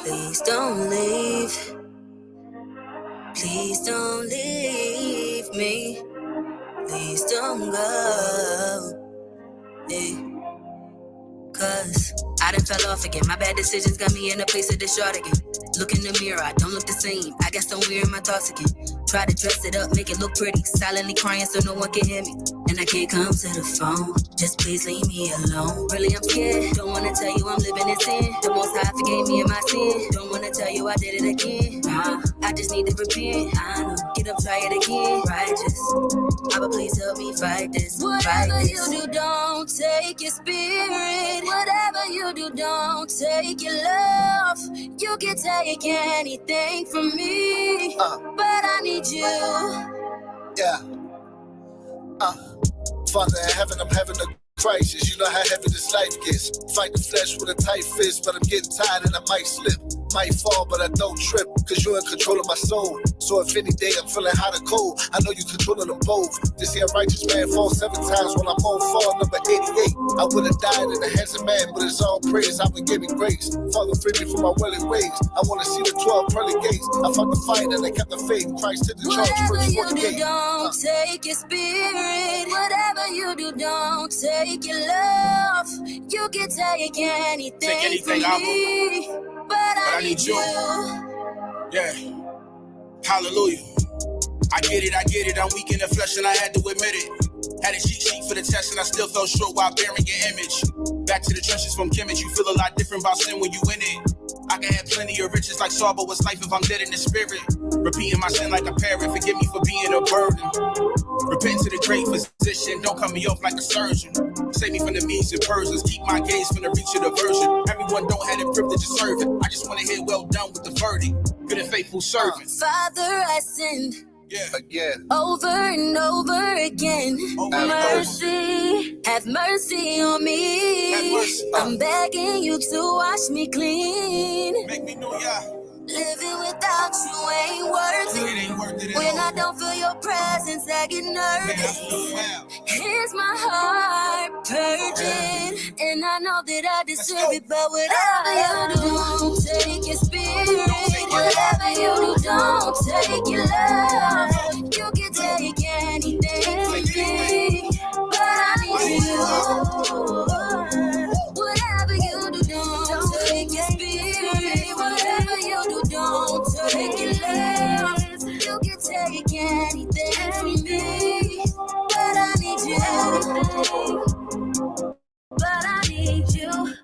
Please don't leave. Please don't leave me. Please don't go. Hey. Cause I done fell off again. My bad decisions got me in a place of distraught again. Look in the mirror, I don't look the same. I guess I'm weird in my thoughts again. Try to dress it up, make it look pretty. Silently crying so no one can hear me. And I can't come to the phone. Just please leave me alone. Really, I'm scared. Don't wanna tell you I'm living in sin. The Most High forgave me of my sin. Don't wanna tell you I did it again. Nah, I just need to repent. I know. Get up, try it again. Righteous. Abba, please help me fight this. Whatever you do, don't take your spirit. Whatever you do, don't take your love. You can take anything from me, but I need you. Yeah. Father in heaven, I'm having a crisis. You know how heavy this life gets. Fight the flesh with a tight fist, but I'm getting tired and I might slip. Might fall, but I don't trip, cause you're in control of my soul. So if any day I'm feeling hot or cold, I know you're controlling them both. This here righteous man falls 7 times when I'm on fall number 88. I would've died in the hands of man, but it's all praise, I've been giving grace. Father, free me from my willing ways. I wanna see the 12 pearly gates. I fought the fight and I kept the faith. Christ took the charge, Whatever first you do, 48. don't take your spirit. Whatever you do, don't take your love. You can take anything from me, but I need you. Yeah. Hallelujah. I get it, I'm weak in the flesh and I had to admit it. Had a cheat sheet for the test and I still fell short while bearing your image. Back to the trenches from Kimmich, you feel a lot different about sin when you in it. I can have plenty of riches like Saul, but what's life if I'm dead in the spirit? Repeating my sin like a parent, forgive me for being a burden. Repent to the great physician, don't cut me off like a surgeon. Save me from the means and persons, keep my gaze from the reach of the virgin. Everyone don't have the privilege of serving. I just want to hear well done with the verdict. Good and faithful servant. Father, I sinned. Yeah. Again. Over and over again. Mercy, have mercy on me. Have mercy. I'm begging you to wash me clean. Make me know ya. Living without you ain't worth It ain't worth it at When all. I don't feel your presence, I get Man, I nervous. feel wild. Here's my heart purging, and I know that I deserve it. But whatever you do, don't take your spirit. Whatever you do, don't take your love. You can take anything from me, but I need you. Whatever you do, don't take your spirit. Whatever you do, don't take your love. You can take anything from me, but I need you. But I need you.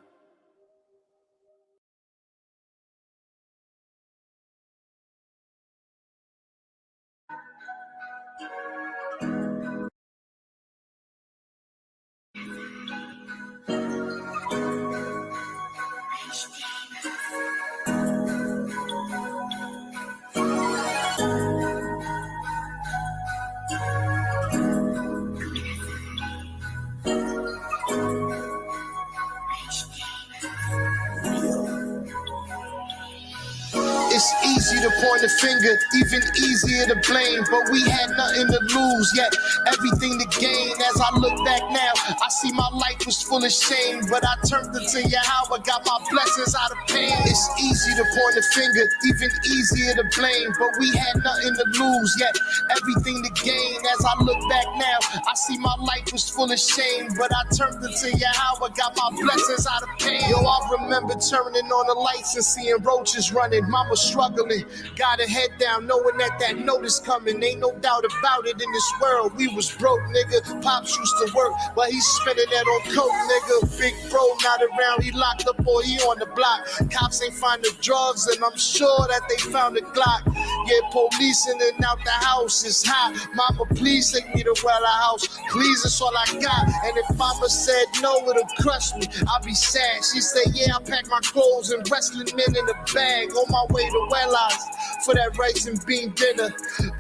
It's easy to point a finger, even easier to blame, but we had nothing to lose, yet everything to gain. As I look back now, I see my life was full of shame, but I turned into Yahweh, got my blessings out of pain. It's easy to point a finger, even easier to blame, but we had nothing to lose, yet everything to gain. As I look back now, I see my life was full of shame, but I turned into Yahweh, got my blessings out of pain. Yo, I remember turning on the lights and seeing roaches running, mama struggling, got her head down, knowing that notice coming. Ain't no doubt about it, in this world we was broke, nigga. Pops used to work, but he's spending that on coke, nigga. Big bro not around, he locked up or he on the block. Cops ain't find the drugs, and I'm sure that they found the Glock. Yeah, police in and out the house is hot. Mama, please take me to Weller House, please, that's all I got. And if mama said no, it'll crush me, I'll be sad. She said, yeah, I pack my clothes and wrestling men in a bag, on my way to Weller's for that rice and bean dinner.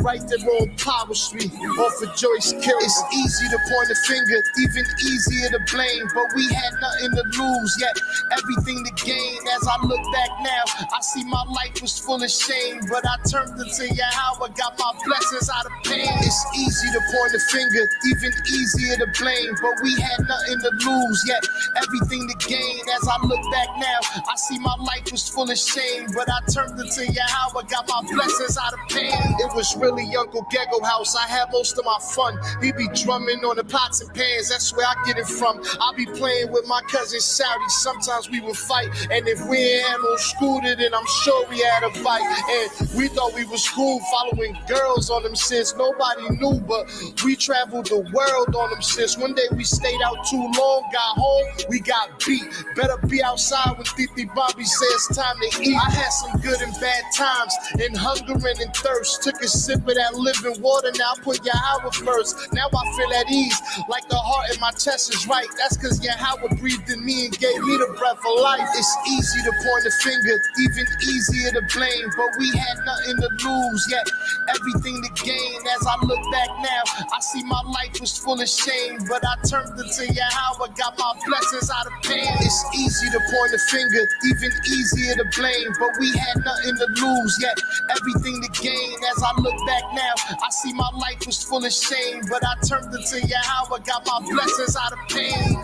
Right there on Power Street, off of Joyce Kill. It's easy to point a finger, even easier to blame, but we had nothing to lose, yet everything to gain. As I look back now, I see my life was full of shame, but I turned into Yahweh, got my blessings out of pain. It's easy easy to point a finger, even easier to blame, but we had nothing to lose, yet everything to gain. As I look back now, I see my life was full of shame, but I turned into Yahweh, got my blessings out of pain. It was really Uncle Gecko house, I had most of my fun. He be drumming on the pots and pans, that's where I get it from. I be playing with my cousin Saudi, sometimes we would fight, and if we ain't had no scooter, then I'm sure we had a fight. And we thought we was cool following girls on them since nobody knew, but we traveled the world on them since. One day we stayed out too long, got home, we got beat. Better be outside when Titi Bobby says time to eat. I had some good and bad times, and hunger and thirst. Took a sip of that living water, now I put Yahweh first. Now I feel at ease, like the heart in my chest is right. That's cause Yahweh breathed in me and gave me the breath of life. It's easy to point a finger, even easier to blame, but we had nothing to lose, yet everything to gain. As I look back now, I see my life was full of shame, but I turned into Yahweh, got my blessings out of pain. It's easy to point a finger, even easier to blame, but we had nothing to lose, yet everything to gain. As I look back now, I see my life was full of shame, but I turned into Yahweh, got my blessings out of pain.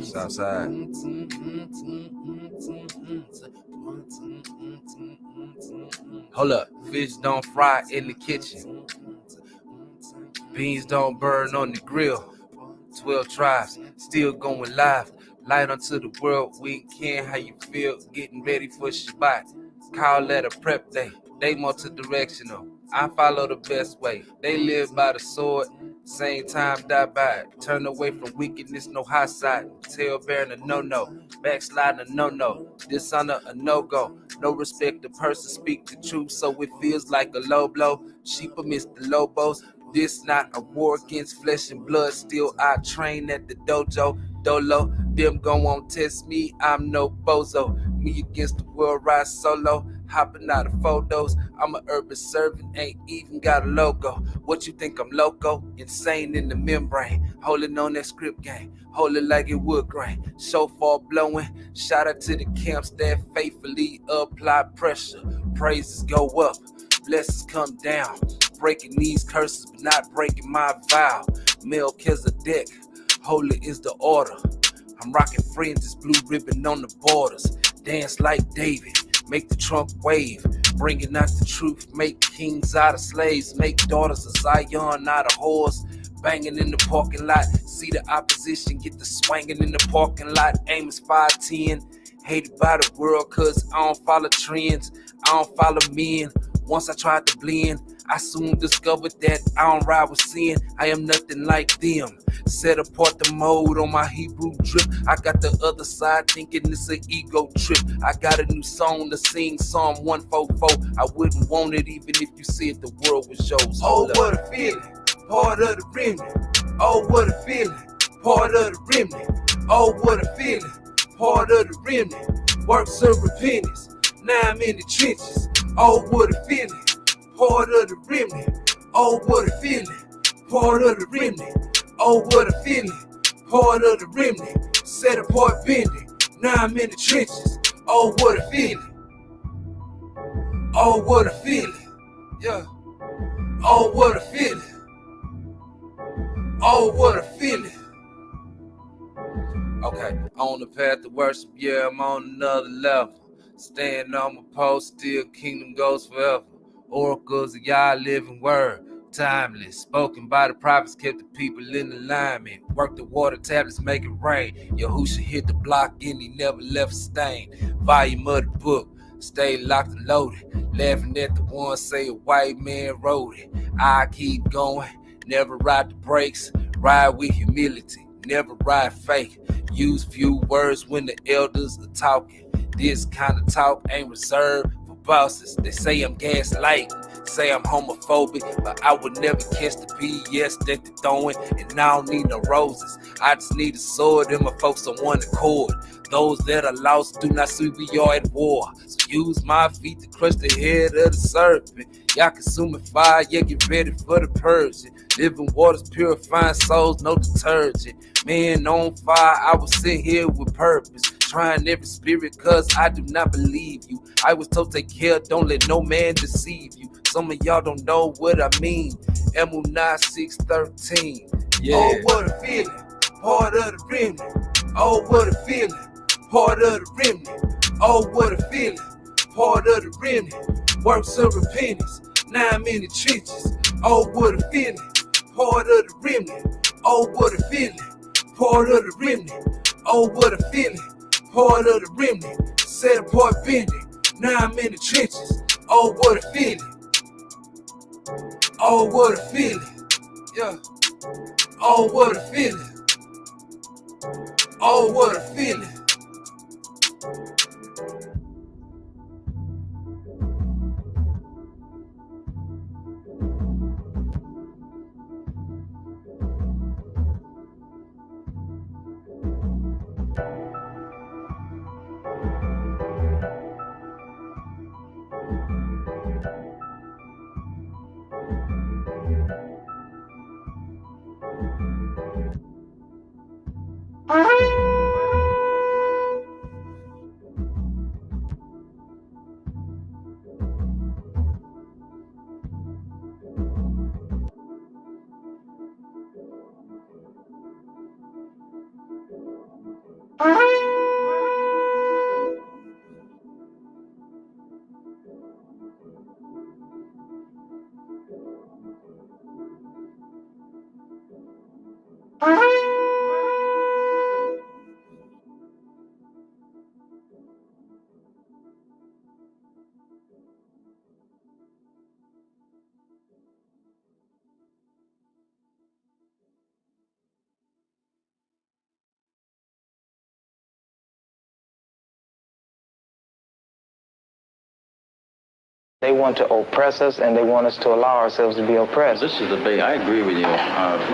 Southside. Hold up, fish don't fry in the kitchen. Beans don't burn on the grill. 12 tribes, still going live. Light unto the world, weekend, how you feel? Getting ready for Shabbat. Call that a prep day. They multi-directional. I follow the best way. They live by the sword, same time die by it. Turn away from wickedness, no high side. Tail bearing a no-no, backsliding a no-no. Dishonor a no-go. No respect the person, speak the truth, so it feels like a low blow. Sheep amidst the lobos. This not a war against flesh and blood. Still I train at the dojo. Dolo, them gon' won't test me, I'm no bozo. Me against the world, ride solo. Hopping out of photos, I'm an urban servant, ain't even got a logo. What you think I'm loco? Insane in the membrane. Holding on that script game, hold it like it wood grain. Shofar blowing, shout out to the camps that faithfully apply pressure. Praises go up, blessings come down. Breaking these curses, but not breaking my vow. Melchizedek, holy is the order. I'm rocking fringes, blue ribbon on the borders. Dance like David, make the trunk wave. Bringing out the truth, make kings out of slaves. Make daughters of Zion out of whores. Banging in the parking lot, see the opposition get the swanging in the parking lot. Aim is 5'10", hated by the world cause I don't follow trends. I don't follow men. Once I tried to blend, I soon discovered that I don't ride with sin. I am nothing like them. Set apart the mode on my Hebrew drip. I got the other side thinking it's an ego trip. I got a new song to sing, Psalm 144. I wouldn't want it even if you said the world was yours. Oh, what a feeling, part of the remnant. Oh, what a feeling, part of the remnant. Oh, what a feeling, part of the remnant. Works of repentance, now I'm in the trenches. Oh, what a feeling, part of the remnant. Oh, what a feeling, part of the remnant. Oh, what a feeling, part of the remnant. Set apart bending, now I'm in the trenches. Oh, what a feeling. Oh, what a feeling. Yeah. Oh, what a feeling. Oh, what a feeling. Okay, on the path to worship, yeah, I'm on another level. Stand on my post, still kingdom goes forever. Oracles of Yah living word, timeless. Spoken by the prophets, kept the people in alignment. Work the water tablets, make it rain. Yahusha hit the block and he never left a stain. Volume of the book, stay locked and loaded. Laughing at the one say a white man wrote it. I keep going, never ride the brakes. Ride with humility, never ride fake. Use few words when the elders are talking. This kind of talk ain't reserved for bosses. They say I'm gaslighting, say I'm homophobic, but I would never catch the BS that they're throwing. And I don't need no roses, I just need a sword and my folks on one accord. Those that are lost do not see we are at war. So use my feet to crush the head of the serpent. Y'all consuming fire, yeah, get ready for the purging. Living waters, purifying souls, no detergent. Man on fire, I was sent here with purpose. Trying every spirit, cause I do not believe you. I was told take care, don't let no man deceive you. Some of y'all don't know what I mean. Emunah 6:13. Yeah. Oh, what a feeling, part of the remnant. Oh, what a feeling, part of the remnant. Oh, what a feeling, part of the remnant. Works of repentance, now I'm in the trenches. Oh, what a feeling, part of the remnant. Oh, what a feeling, part of the remnant. Oh, what a feeling, part of the remnant. Set apart bending, now I'm in the trenches. Oh, what a feeling. Oh, what a feeling. Yeah. Oh, what a feeling. Oh, what a feeling. They want to oppress us, and they want us to allow ourselves to be oppressed. This is the I agree with you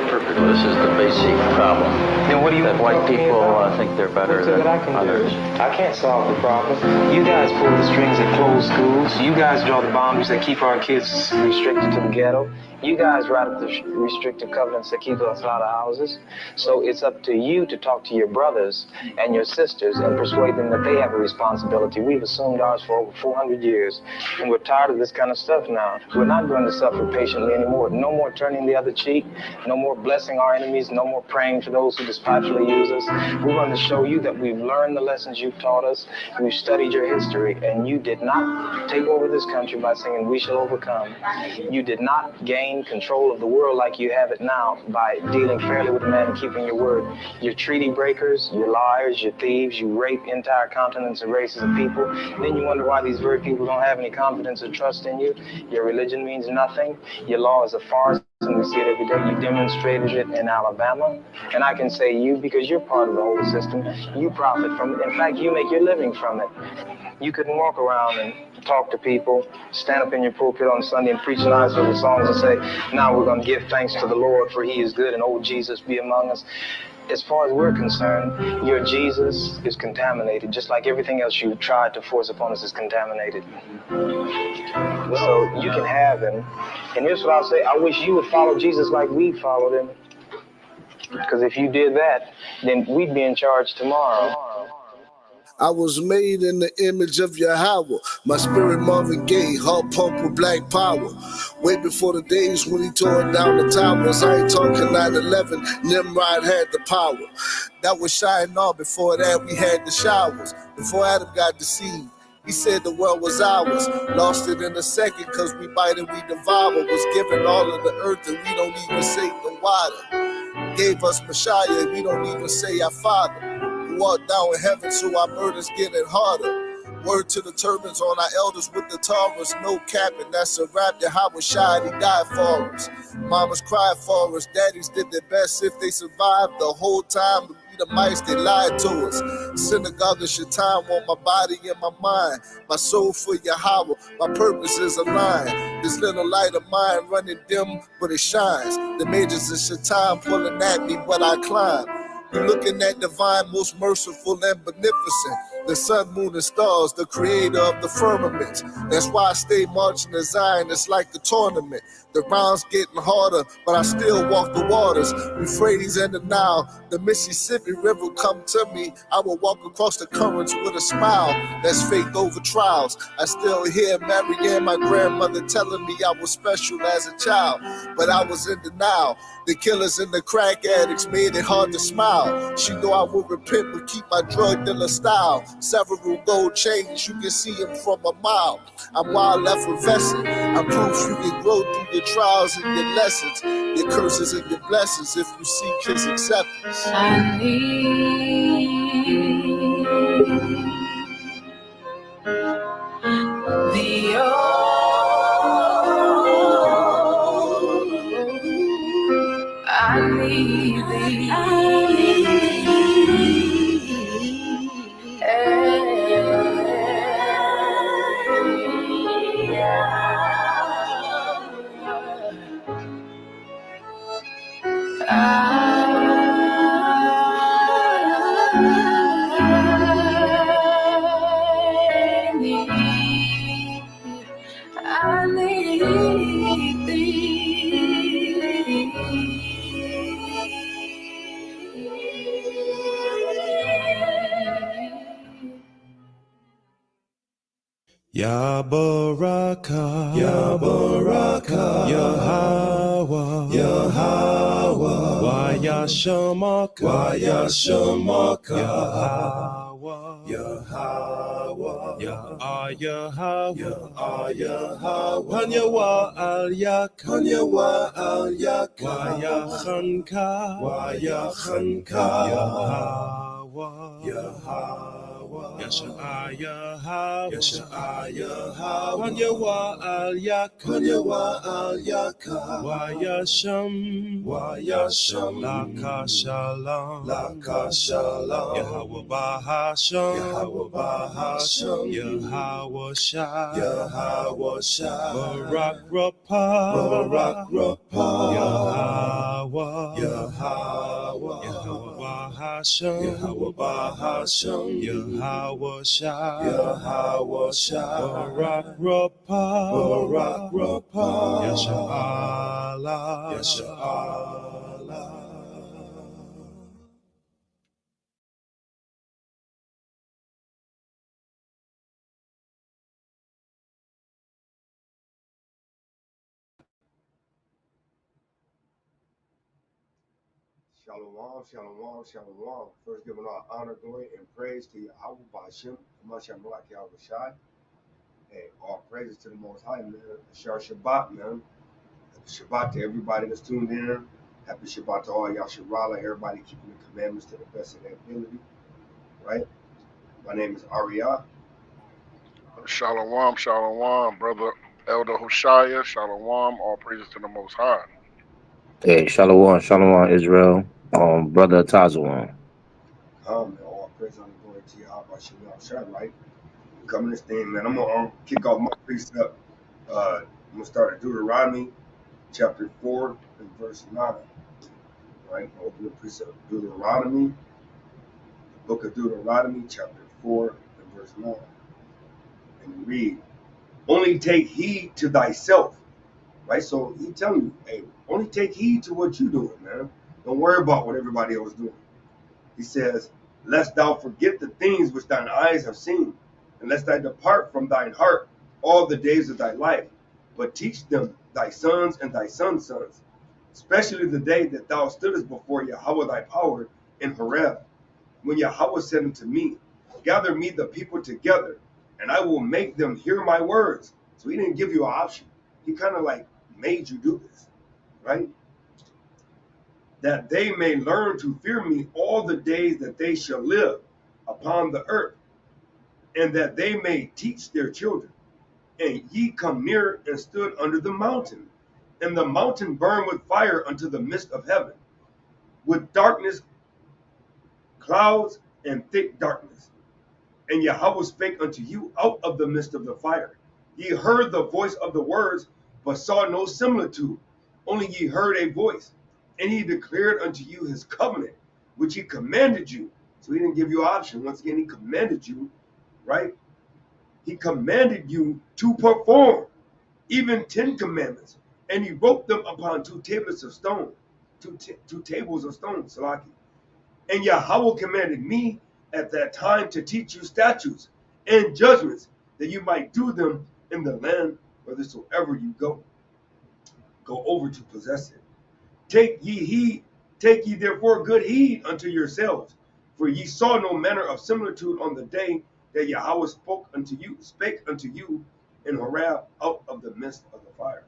perfectly. This is the basic problem. Then what do you that white people think they're better than others? I can't solve the problem. You guys pull the strings that close schools. You guys draw the boundaries that keep our kids restricted to the ghetto. You guys write up the restrictive covenants that keep us out of houses. So it's up to you to talk to your brothers and your sisters and persuade them that they have a responsibility. We've assumed ours for over 400 years, and we're tired of this kind of stuff now. We're not going to suffer patiently anymore. No more turning the other cheek. No more blessing our enemies. No more praying for those who despitefully use us. We're going to show you that we've learned the lessons you've taught us. We've studied your history, and you did not take over this country by singing, "We shall overcome." You did not gain control of the world like you have it now by dealing fairly with man and keeping your word. You're treaty breakers, you're liars, you're thieves, you rape entire continents and races of people. Then you wonder why these very people don't have any confidence or trust in you. Your religion means nothing. Your law is a farce, and we see it every day. You demonstrated it in Alabama, and I can say you, because you're part of the whole system, you profit from it. In fact, you make your living from it. You couldn't walk around and talk to people, stand up in your pulpit on Sunday and preach nice little songs and say, now we're going to give thanks to the Lord for he is good and old Jesus be among us. As far as we're concerned, your Jesus is contaminated, just like everything else you tried to force upon us is contaminated. So you can have him. And here's what I'll say, I wish you would follow Jesus like we followed him. Because if you did that, then we'd be in charge tomorrow. I was made in the image of Yahweh. My spirit Marvin Gaye, heart pumped with black power. Way before the days when he tore down the towers. I ain't talking 9/11, Nimrod had the power. That was Shinar. Before that we had the showers. Before Adam got deceived, he said the world was ours. Lost it in a second, cause we bite and we devour. Was given all of the earth and we don't even say the water. Gave us Messiah, we don't even say our Father. Walk down in heaven, so our burdens getting harder. Word to the turbans on our elders with the Taurus, no capping, that's a rap. Yahweh Shai, he died for us. Mamas cried for us, daddies did their best if they survived the whole time. The mice, they lied to us. Synagogue of Shaitan on my body and my mind. My soul for Yahweh, my purpose is aligned. This little light of mine running dim, but it shines. The majors of Shaitan pulling at me, but I climb. You're looking at divine, most merciful and beneficent. The sun, moon, and stars, the creator of the firmament. That's why I stay marching to Zion. It's like a tournament. The rounds getting harder, but I still walk the waters. Euphrates and the Nile, the Mississippi River come to me. I will walk across the currents with a smile. That's faith over trials. I still hear Marianne, my grandmother, telling me I was special as a child, but I was in denial. The killers and the crack addicts made it hard to smile. She knew I would repent but keep my drug dealer style. Several gold chains, you can see them from a mile. I'm wild effervescent. I'm proof you can grow through your trials and your lessons, your curses and your blessings if you seek his acceptance. I need the I need thee. I need thee. Ya Baraka, Ya Baraka, Yahweh, Yahweh, Waya Shamaka, Waya Shamaka, Yahweh, Yahweh, Yahweh, Yahweh, Hanyawa Al Yak, Hanyawa Al Yak, Waya Khanka, Waya Khanka, Yahweh, Yahweh. Yasha'aya Hawa, Yasha'aya Hawa, Wanyawa Al Yak, Wanyawa Al Yaka, Wayasham, Wayasham, Laka Shalom, Laka Shalom, Yahweh Bahasham, Yahweh Bahasham, Yahweh Shah, Yahweh Shah, Barak Rapah, Barak Rapah, Yahweh, Yahweh, Yahweh Bahasham, Yahweh Bahasham, Yahweh Shah, Yahweh Shah, Barak Rapah, Barak Rapah, Yasha'Allah, Yasha'Allah. Shalom, shalom, shalom. First, giving all honor, glory, and praise to Yahweh Ba'ashem, Mashiach Malak Yahweh Shai, and all praises to the Most High, man. Shar Shabbat, man. Happy Shabbat to everybody that's tuned in. Happy Shabbat to all Yasharala, everybody keeping the commandments to the best of their ability, right? My name is Ariyah. Shalom, shalom, brother Elder Hoshaya, shalom, all praises to the Most High. Hey, Shalom, Shalom, Israel. Brother Tazawan. Man, all praise and glory to Yahweh Ba'ashem Shai, right? Coming this thing, man. I'm gonna kick off my precept. I'm gonna start at Deuteronomy chapter 4 and verse 9. Right? Open the precept of Deuteronomy, the book of Deuteronomy, chapter 4 and verse 9. And read, only take heed to thyself. Right? So he telling you, hey, only take heed to what you're doing, man. Don't worry about what everybody else is doing. He says, lest thou forget the things which thine eyes have seen, and lest thou depart from thine heart all the days of thy life, but teach them thy sons and thy sons' sons, especially the day that thou stoodest before Yahweh thy power in Horeb, when Yahweh said unto me, gather me the people together, and I will make them hear my words. So he didn't give you an option. He kind of like made you do this, right? That they may learn to fear me all the days that they shall live upon the earth, and that they may teach their children. And ye come near and stood under the mountain, and the mountain burned with fire unto the midst of heaven, with darkness, clouds, and thick darkness. And Yahweh spake unto you out of the midst of the fire. Ye heard the voice of the words, but saw no similitude, only ye heard a voice. And he declared unto you his covenant, which he commanded you. So he didn't give you an option. Once again, he commanded you, right? He commanded you to perform even 10 commandments. And he wrote them upon 2 tablets of stone, two tables of stone, Salaki. And Yahweh commanded me at that time to teach you statutes and judgments, that you might do them in the land whithersoever you go over to possess it. Take ye therefore good heed unto yourselves, for ye saw no manner of similitude on the day that Yahweh spake unto you in Horeb out of the midst of the fires.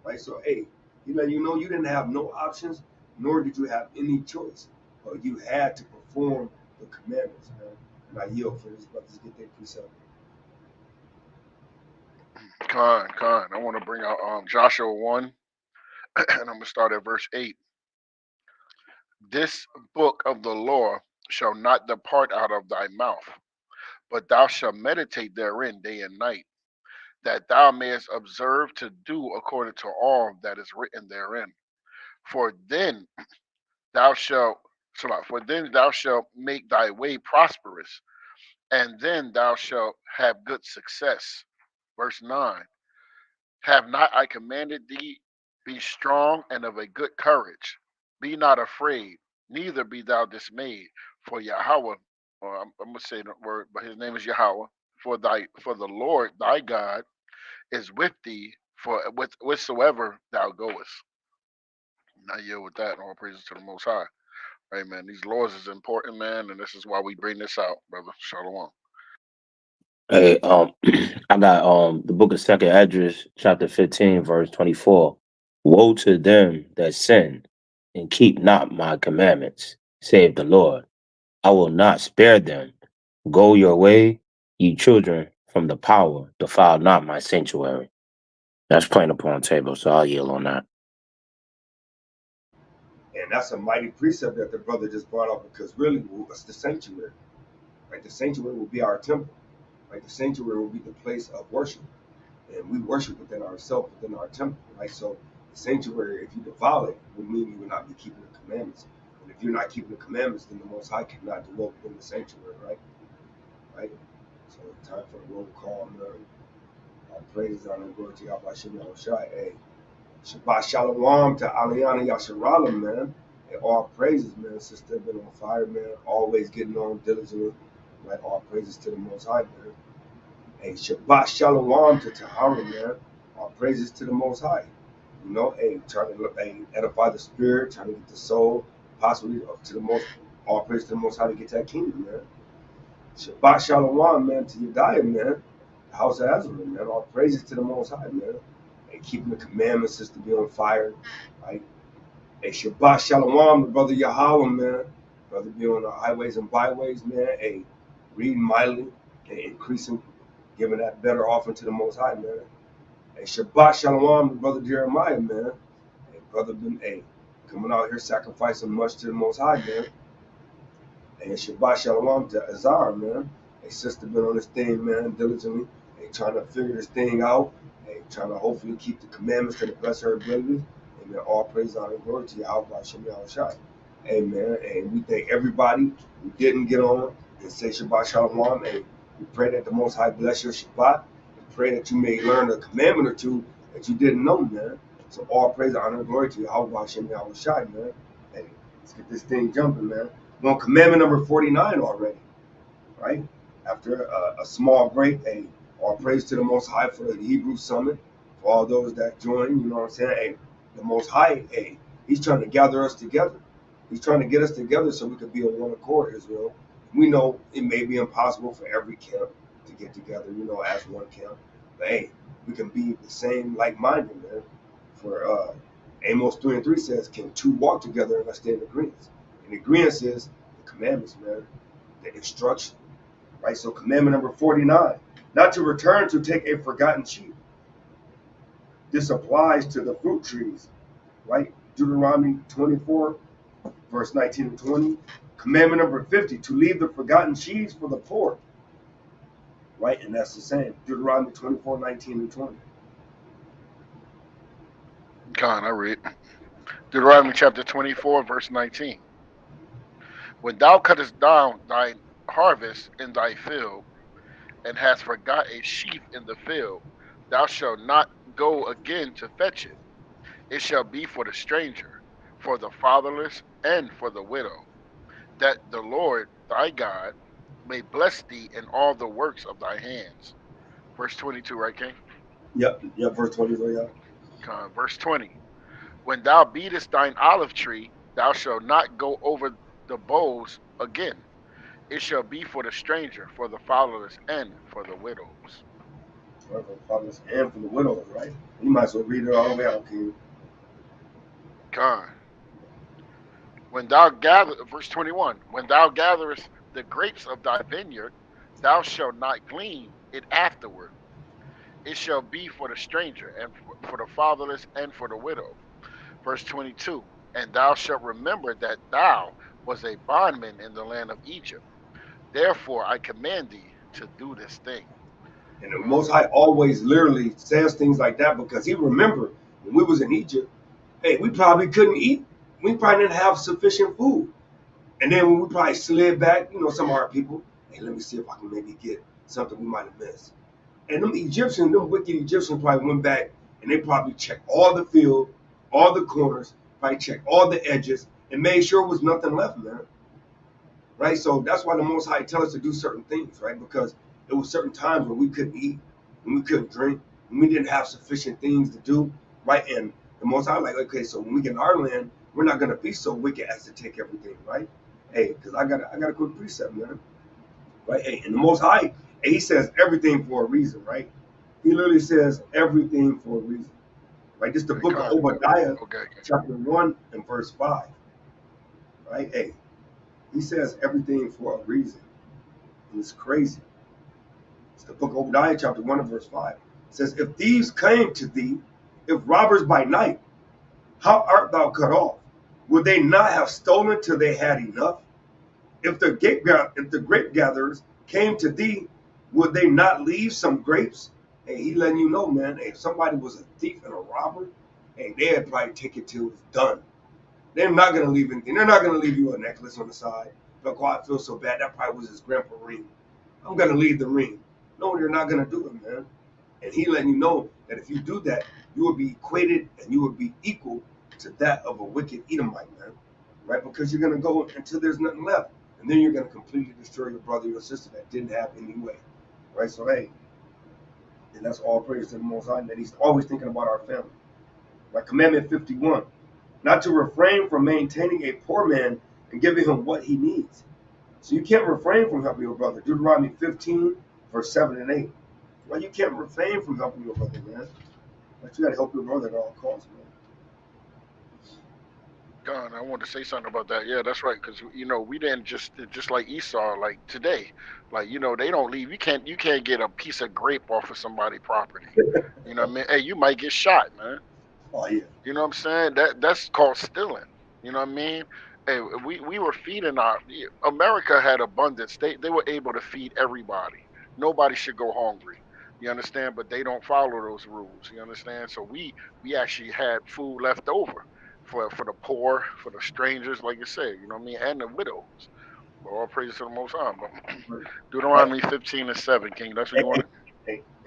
Right? So hey, you know you didn't have no options, nor did you have any choice. But you had to perform the commandments, man. And I yield for this brothers get their precept. Con. I want to bring out Joshua 1, and I'm going to start at verse 8. This book of the law shall not depart out of thy mouth, but thou shalt meditate therein day and night, that thou mayest observe to do according to all that is written therein. For then thou shalt make thy way prosperous, and then thou shalt have good success. Verse 9. Have not I commanded thee? Be strong and of a good courage. Be not afraid, neither be thou dismayed. For Yahweh, or I'm gonna say the word, but his name is Yahweh. For the Lord thy God is with thee whithersoever thou goest. Now yield with that, and all praises to the Most High. Hey man, these laws is important, man, and this is why we bring this out, brother. Shalom. Hey, I got the book of Second Esdras, chapter 15, verse 24. Woe to them that sin and keep not my commandments, save the Lord. I will not spare them. Go your way, ye children, from the power, defile not my sanctuary. That's plain upon table, so I'll yield on that. And that's a mighty precept that the brother just brought up, because really it's the sanctuary. Right? The sanctuary will be our temple. Right? The sanctuary will be the place of worship. And we worship within ourselves, within our temple, right? So the sanctuary, if you defile it, would mean you will not be keeping the commandments. And if you're not keeping the commandments, then the Most High cannot dwell within the sanctuary, right? Right? So time for the roll call, man. Our praise, honor, and glory to Yahweh Shem Yahushai. Hey, Shabbat Shalom to Aliana Yasharala, man. Hey, all praises, man. Sister been on fire, man. Always getting on diligently. Right? All praises to the Most High, man. Hey, Shabbat Shalom to Tahara, man. All praises to the Most High. You know, hey, trying to edify the spirit, trying to get the soul, possibly to the most, all praise to the Most High to get that kingdom, man. Shabbat Shalom, man, to Yediah, man. The house of Ezra, man. All praises to the Most High, man. Hey, keeping the commandments is to be on fire, right? Hey, Shabbat Shalom, the brother Yahweh, man. Brother be on the highways and byways, man. Hey, reading mightily and increasing, giving that better offering to the Most High, man. Hey, Shabbat Shalom to Brother Jeremiah, man. Hey, brother been coming out here sacrificing much to the Most High, man. And Shabbat Shalom to Azar, man. Hey, sister been on this thing, man, diligently. Hey, trying to figure this thing out. Hey, trying to hopefully keep the commandments to the best of her ability. Amen. All praise, honor, and glory to Yahweh Shem Yahushai. Amen. And we thank everybody who didn't get on and say Shabbat Shalom. And we pray that the Most High bless your Shabbat. Pray that you may learn a commandment or two that you didn't know, man. So all praise, honor, and glory to Yahweh Hashem Yahushai, man. Hey, let's get this thing jumping, man. We're on commandment number 49 already, right? After a small break, hey, all praise to the Most High for the Hebrew Summit, for all those that join, you know what I'm saying? Hey, the Most High, hey, he's trying to gather us together. He's trying to get us together so we could be on one accord, Israel. We know it may be impossible for every camp to get together, you know, as one camp. But hey, we can be the same, like-minded, man. For Amos 3:3 says, "Can two walk together unless they're in agreement?" And agreement is the commandments, man, the instruction, right? So commandment number 49, not to return to take a forgotten sheep. This applies to the fruit trees, right? Deuteronomy 24, verse 19 and 20. Commandment number 50, to leave the forgotten sheaves for the poor. Right? And that's the same. Deuteronomy 24, 19 and 20. Con, I read. Deuteronomy chapter 24, verse 19. When thou cuttest down thine harvest in thy field, and hast forgot a sheaf in the field, thou shalt not go again to fetch it. It shall be for the stranger, for the fatherless, and for the widow, that the Lord thy God may bless thee in all the works of thy hands. Verse 22, right, King? Yep, verse 24, yeah. Verse 20. When thou beatest thine olive tree, thou shalt not go over the boughs again. It shall be for the stranger, for the fatherless, and for the widows. For the fathers and for the widows, right? You might as well read it all the way out, King. Con. When thou gather, verse 21, when thou gatherest the grapes of thy vineyard, thou shalt not glean it afterward. It shall be for the stranger, and for the fatherless, and for the widow. Verse 22, and thou shalt remember that thou was a bondman in the land of Egypt. Therefore I command thee to do this thing. And the Most High always literally says things like that because he remembered when we was in Egypt, hey, we probably couldn't eat. We probably didn't have sufficient food. And then when we probably slid back, some of our people, hey, let me see if I can maybe get something we might have missed. And them wicked Egyptians probably went back and they probably checked all the field, all the corners, probably checked all the edges, and made sure there was nothing left, man. Right? So that's why the Most High tell us to do certain things, right? Because there was certain times when we couldn't eat, when we couldn't drink, when we didn't have sufficient things to do, right? And the Most High like, okay, so when we get in our land, we're not gonna be so wicked as to take everything, right? Hey, because I got a quick precept, man. Right? Hey, and the Most High, he says everything for a reason, right? He literally says everything for a reason, right? This is the book of Obadiah, chapter 1 and verse 5, right? Hey, he says everything for a reason, and it's crazy. It's the book of Obadiah, chapter 1 and verse 5. It says, if thieves came to thee, if robbers by night, how art thou cut off? Would they not have stolen till they had enough? If the grape gatherers came to thee, would they not leave some grapes? Hey, he letting you know, man, hey, if somebody was a thief and a robber, hey, they'd probably take it till it's done. They're not going to leave anything. They're not going to leave you a necklace on the side. Look, oh, I feel so bad. That probably was his grandpa ring. I'm going to leave the ring. No, they're not going to do it, man. And he letting you know that if you do that, you will be equated and you will be equal to that of a wicked Edomite, man. Right? Because you're going to go until there's nothing left. And then you're going to completely destroy your brother or your sister that didn't have any way. Right? So, hey, and that's all praise to the Most High, that he's always thinking about our family. Right? Commandment 51, not to refrain from maintaining a poor man and giving him what he needs. So you can't refrain from helping your brother. Deuteronomy 15, verse 7 and 8. Well, you can't refrain from helping your brother, man. But you got to help your brother at all costs, man. God, I wanted to say something about that. Yeah, that's right. Because we didn't just like Esau, like today, like they don't leave. You can't get a piece of grape off of somebody's property. You know what I mean? Hey, you might get shot, man. Oh yeah. You know what I'm saying? That's called stealing. You know what I mean? Hey, we were feeding America had abundance. They were able to feed everybody. Nobody should go hungry. You understand? But they don't follow those rules. You understand? So we actually had food left over for the poor, for the strangers, like you said. You know what I mean? And the widows. But all praise to the Most High. But Deuteronomy 15 and 7, King. That's what you wanted.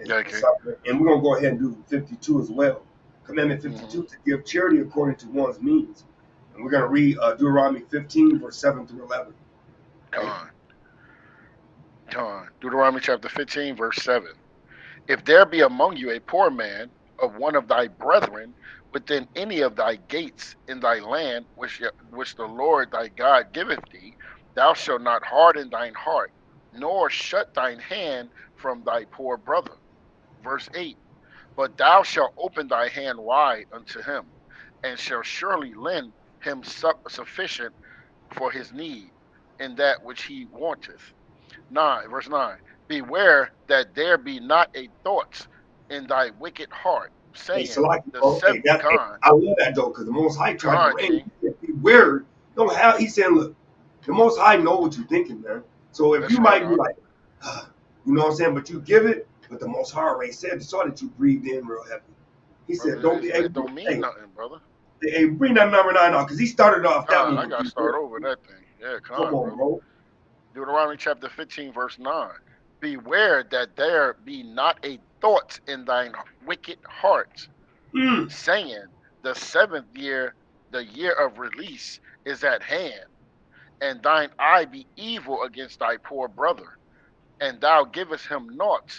Yeah, King. And we're gonna go ahead and do 52 as well. Commandment 52 to give charity according to one's means. And we're going to read Deuteronomy 15, verse 7 through 11. Come on. Deuteronomy chapter 15, verse 7. If there be among you a poor man of one of thy brethren within any of thy gates in thy land, which the Lord thy God giveth thee, thou shalt not harden thine heart, nor shut thine hand from thy poor brother. Verse 8. But thou shalt open thy hand wide unto him, and shall surely lend him sufficient for his need in that which he wanteth. 9, verse 9. Beware that there be not a thought in thy wicked heart, saying, I love that though, because the Most High tried to reign. Beware, don't have. He's saying, look, the Most High know what you're thinking, man. So if you might be like, you know what I'm saying, but you give it. But the Most High already saw that you breathed in real heavy. He said, "Don't be don't mean nothing, brother." Hey, bring that number 9 out because he started off that one. I got to start over that thing. Yeah, come Come on, on, brother. bro. Deuteronomy chapter 15, verse 9. Beware that there be not a thought in thine wicked heart, Mm. saying, the seventh year, the year of release, is at hand, and thine eye be evil against thy poor brother, and thou givest him naught,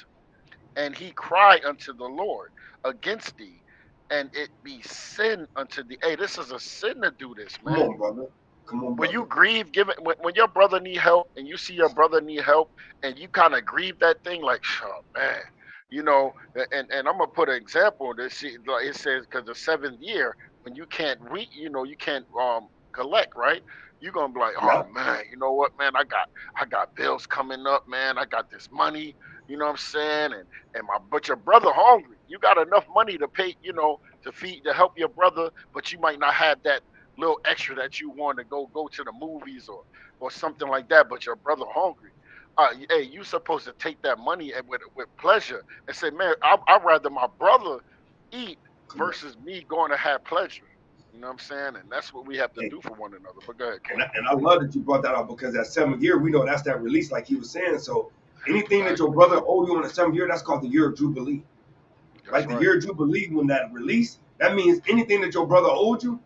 and he cry unto the Lord against thee, and it be sin unto thee. Hey, this is a sin to do this, Come man. on, brother. Come on, When you brother. grieve, give it when your brother need help and you see your brother need help and you kind of grieve that thing like, oh man, and I'm gonna put an example. This like it says because the seventh year when you can't you can't collect, right? You're gonna be like, oh Yeah. man, you know what, man, I got bills coming up, man. I got this money, you know what I'm saying, but your brother hungry. You got enough money to pay, to feed to help your brother, but you might not have that little extra that you want to go to the movies or something like that, but your brother hungry. Hey, you supposed to take that money and with pleasure and say, man, I'd rather my brother eat Come on. versus me going to have pleasure. You know what I'm saying? And that's what we have to Hey, do for one another. But go ahead, King. and I love that you brought that up because that seventh year, we know that's that release, like he was saying. So anything that your Exactly. brother owe you on the seventh year, that's called the year of Jubilee. That's Right? The right. year of Jubilee, when that release, that means anything that your brother owed you,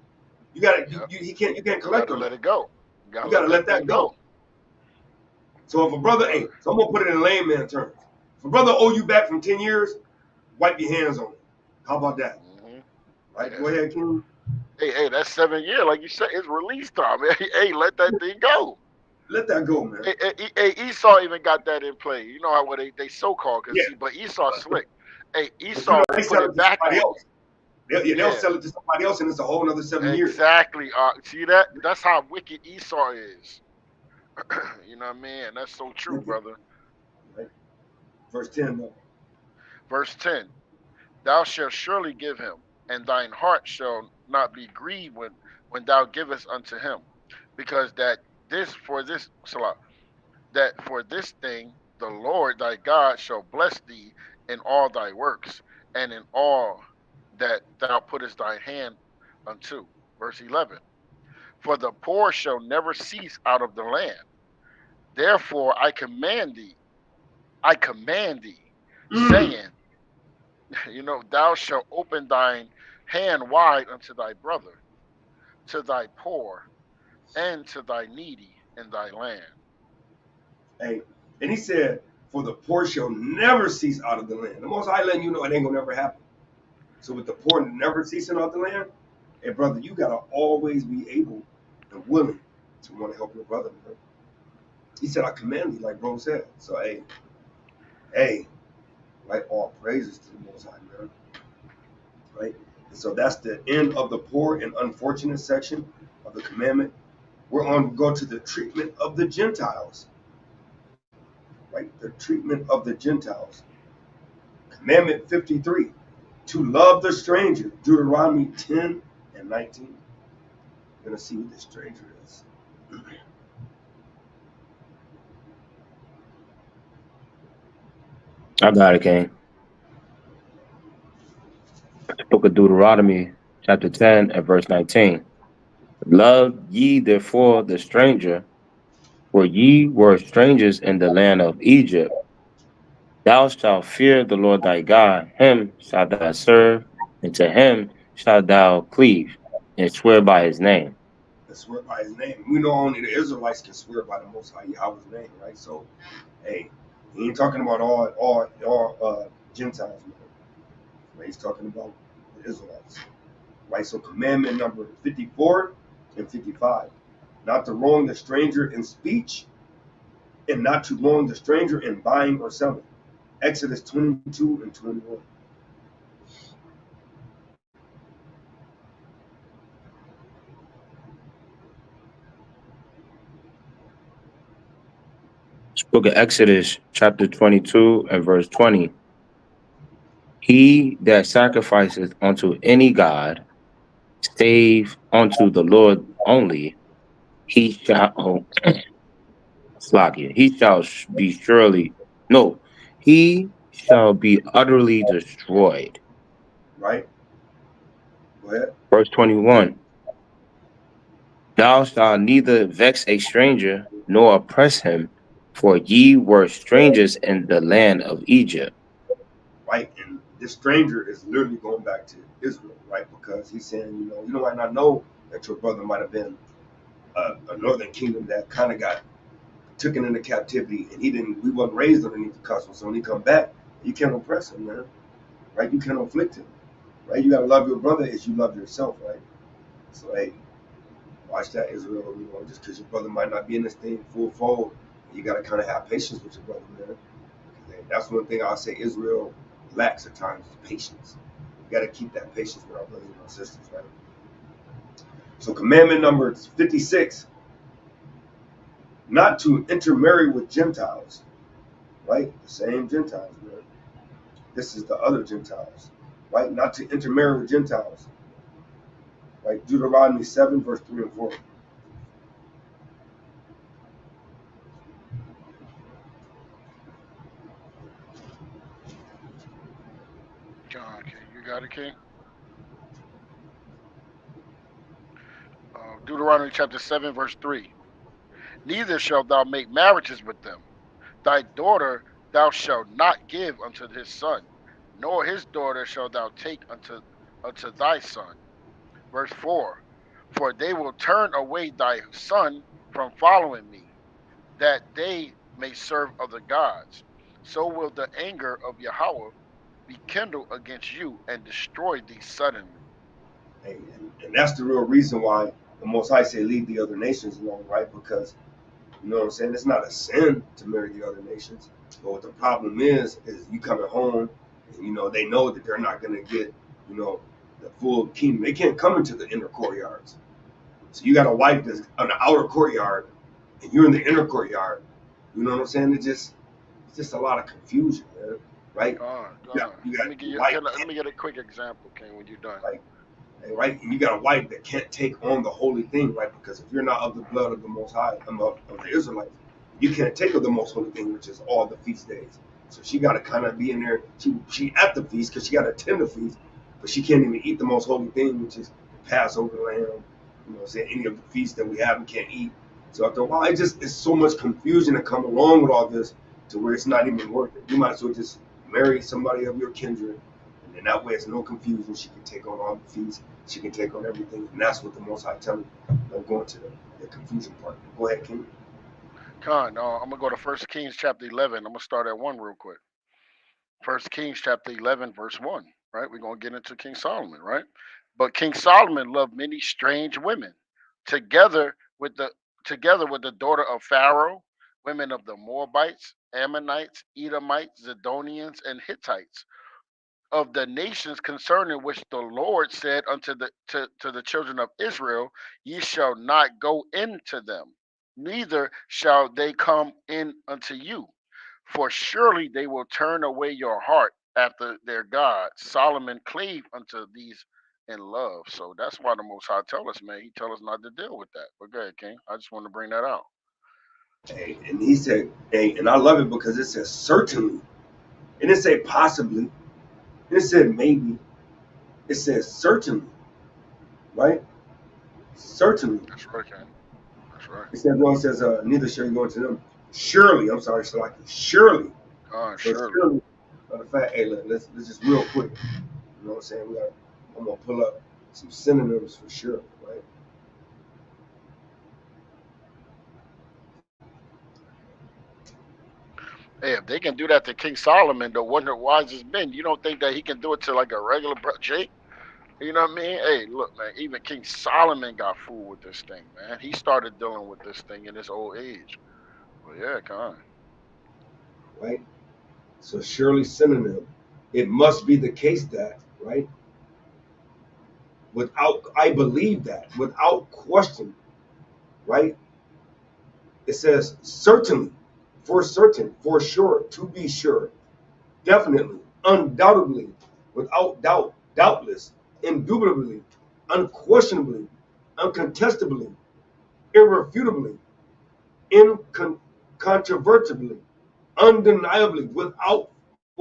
you gotta Yep. you can't You collect gotta on let that. it go. You You gotta let gotta let that that thing go. go. So if a brother, Uh, hey, so I'm gonna put it in layman terms. If a brother owe you back from 10 years, wipe your hands on it. How about that? hmm Right? Go Yeah. ahead, King. Hey, that's 7 years, like you said, it's release time. Hey, let that thing go. Let that go, man. Hey, Esau even got that in play. You know how they so called, cause Yeah. see, but Esau But, slick. Hey, but Esau they put sell it it to back somebody on else. They'll you. sell it to somebody else, and it's a whole another 7 years. Exactly. See that? That's how wicked Esau is. You know what I mean? And that's so true, Wicked. brother. Right? Verse 10, though. Verse 10. Thou shalt surely give him, and thine heart shall not be grieved when thou givest unto him, because that for this thing the Lord thy God shall bless thee in all thy works, and in all that thou puttest thy hand unto. Verse 11. For the poor shall never cease out of the land. Therefore I command thee, Mm. saying, thou shalt open thine hand wide unto thy brother, to thy poor, and to thy needy in thy land. Hey. And he said, for the poor shall never cease out of the land. The Most High letting you know it ain't going to never happen. So with the poor never ceasing out the land, hey, brother, you got to always be able and willing to want to help your brother, man. He said, I command thee, like bro said. So, hey, right, all praises to the Most High, man. Right? And so that's the end of the poor and unfortunate section of the commandment. We're on to go to the treatment of the Gentiles, right? The treatment of the Gentiles. Commandment 53, to love the stranger, Deuteronomy 10 and 19. We're going to see who the stranger is. I got it, King. Book of Deuteronomy, chapter 10 and verse 19. Love ye therefore the stranger, for ye were strangers in the land of Egypt. Thou shalt fear the Lord thy God, him shalt thou serve, and to him shalt thou cleave, and swear by his name. And swear by his name. We know only the Israelites can swear by the Most High Yahweh's name, right? So, hey, he ain't talking about all Gentiles, man. Right? He's talking about the Israelites, right? So, commandment number 54 and 55, not to wrong the stranger in speech, and not to wrong the stranger in buying or selling. Exodus 22 and 21. Book of Exodus, chapter 22 and verse 20. He that sacrificeth unto any god, save unto the Lord only, he shall Slakia, he shall be surely no, he shall be utterly destroyed. Right? Go ahead. Verse 21. Thou shalt neither vex a stranger nor oppress him, for ye were strangers in the land of Egypt. right? And this stranger is literally going back to Israel, right? Because he's saying, you might not know that your brother might have been a northern kingdom that kind of got taken into captivity, and we wasn't raised underneath the custom. So when he come back, you can't oppress him, man, right? You can't afflict him, right? You gotta love your brother as you love yourself, right? So hey, watch that, Israel. Just because your brother might not be in this thing full fold, you gotta kind of have patience with your brother, man. That's one thing I'll say Israel lacks at times is patience. We gotta keep that patience with our brothers and our sisters, right? So commandment number 56, not to intermarry with Gentiles, right? The same Gentiles, man. This is the other Gentiles, right? Not to intermarry with Gentiles, right? Deuteronomy 7, verse 3 and 4. Okay, you got it, King. Deuteronomy chapter 7, verse 3. Neither shalt thou make marriages with them. Thy daughter thou shalt not give unto his son, nor his daughter shalt thou take unto thy son. Verse 4. For they will turn away thy son from following me, that they may serve other gods. So will the anger of Yahweh be kindled against you and destroy thee suddenly. And that's the real reason why the Most High say leave the other nations alone, right? Because you know what I'm saying? It's not a sin to marry the other nations. But what the problem is you coming home and they know that they're not gonna get, the full kingdom. They can't come into the inner courtyards. So you got a wife that's on the outer courtyard and you're in the inner courtyard. You know what I'm saying? It's just a lot of confusion, man. Right? Go on. You Let got me get you. wife, Let me get a quick example, King. When you're done. right? And you got a wife that can't take on the holy thing, right? Because if you're not of the blood of the Most High, of the Israelites, you can't take of the most holy thing, which is all the feast days. So she got to kind of be in there. She at the feast because she got to attend the feast, but she can't even eat the most holy thing, which is the Passover lamb. Saying any of the feasts that we have and can't eat. So after a while, it's so much confusion that come along with all this to where it's not even worth it. You might as well just marry somebody of your kindred, and then that way it's no confusion. She can take on all the feasts. She can take on everything, and that's what the Most High tell me. I'm going to the confusion part. Go ahead, King. I'm gonna go to 1 Kings chapter 11. I'm gonna start at 1 real quick. 1 Kings chapter 11, verse 1. Right, we're gonna get into King Solomon. Right, but King Solomon loved many strange women, together with the daughter of Pharaoh, women of the Moabites, Ammonites, Edomites, Zidonians, and Hittites, of the nations concerning which the Lord said unto the children of Israel, ye shall not go into them, neither shall they come in unto you. For surely they will turn away your heart after their God. Solomon clave unto these in love. So that's why the Most High tell us, man, he tell us not to deal with that. But go ahead, King. I just want to bring that out. Hey, and he said, hey, and I love it because it says certainly. It didn't say possibly. It said maybe. It says certainly, right? Certainly. That's right, King. That's right. It says, well, it says, neither shall you go into them. Surely, I'm sorry, Shalaki, surely. So Surely. surely, matter of fact, hey, let's just real quick. You know what I'm saying? I'm gonna pull up some synonyms for sure, right? Hey, if they can do that to King Solomon, the one of the wisest men, you don't think that he can do it to like a regular Jake? You know what I mean? Hey, look, man, even King Solomon got fooled with this thing, man. He started dealing with this thing in his old age. But yeah, come on. Right? So surely synonym. It must be the case that, right? I believe that, without question, right? It says certainly, for certain, for sure, to be sure, definitely, undoubtedly, without doubt, doubtless, indubitably, unquestionably, uncontestably, irrefutably, incontrovertibly, undeniably, without,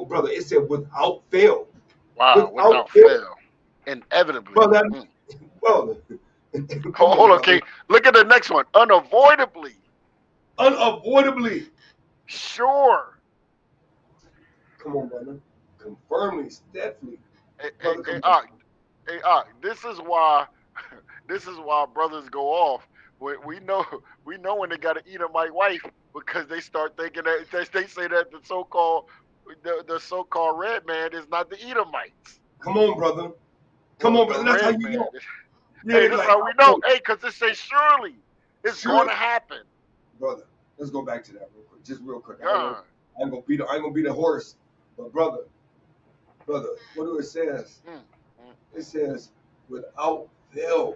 brother, it said without fail. Wow, Without without fail. fail. Inevitably. Well, that, Mm. well, Come on, Hold on, brother. King. Look at the next one. Unavoidably. Unavoidably. Sure. Come on, brother. Confirmly, steadily. Hey, hey, Brother, hey, come on. Ak, hey, Ak, this is why this is why brothers go off. We know we know when they got to eat my wife because they start thinking that they say that the so-called red man is not the Edomites. Come on, brother. Come Well, on, the brother. That's how red you man. know. Yeah, Hey, they be this is like, how we oh, know. Hey, because it says surely it's going sure. to happen. Brother, let's go back to that real quick. Just real quick. God. I ain't gonna beat a horse. But brother, what do it says? Mm, mm, It mm. says without fail.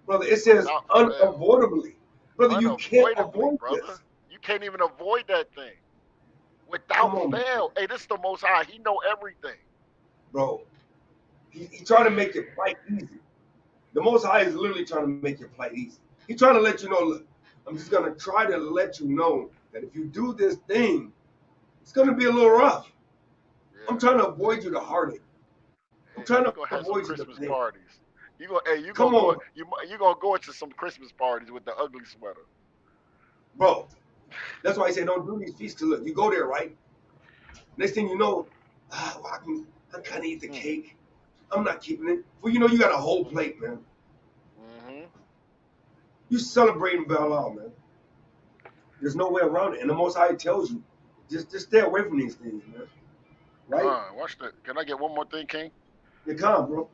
Brother, it says Without fail. unavoidably. Brother, you can't Unavoidably, avoid brother. this. You can't even avoid that thing. Come Without on, fail. Hey, this is the most high. He know everything. bro. He trying to make your plight easy. The Most High is literally trying to make your plight easy. He's trying to let you know, look, I'm just gonna try to let you know that if you do this thing, it's gonna be a little rough. I'm Yeah. trying to avoid you the heartache. I'm Hey, trying you to gonna have some avoid you the Christmas pain. parties. You Come gonna go on, you gonna go into some Christmas parties with the ugly sweater. bro. That's why I say don't do these feasts. Cause look, you go there, right? Next thing you know, well, I kind of eat the Mm, cake. I'm not keeping it. Well, you know, you got a whole mm-hmm, plate, man. mm-hmm. You celebrating Valhalla, man. There's no way around it. And the Most High tells you, just stay away from these things, man. Right? Watch that. Can I get one more thing, King? You're calm, bro.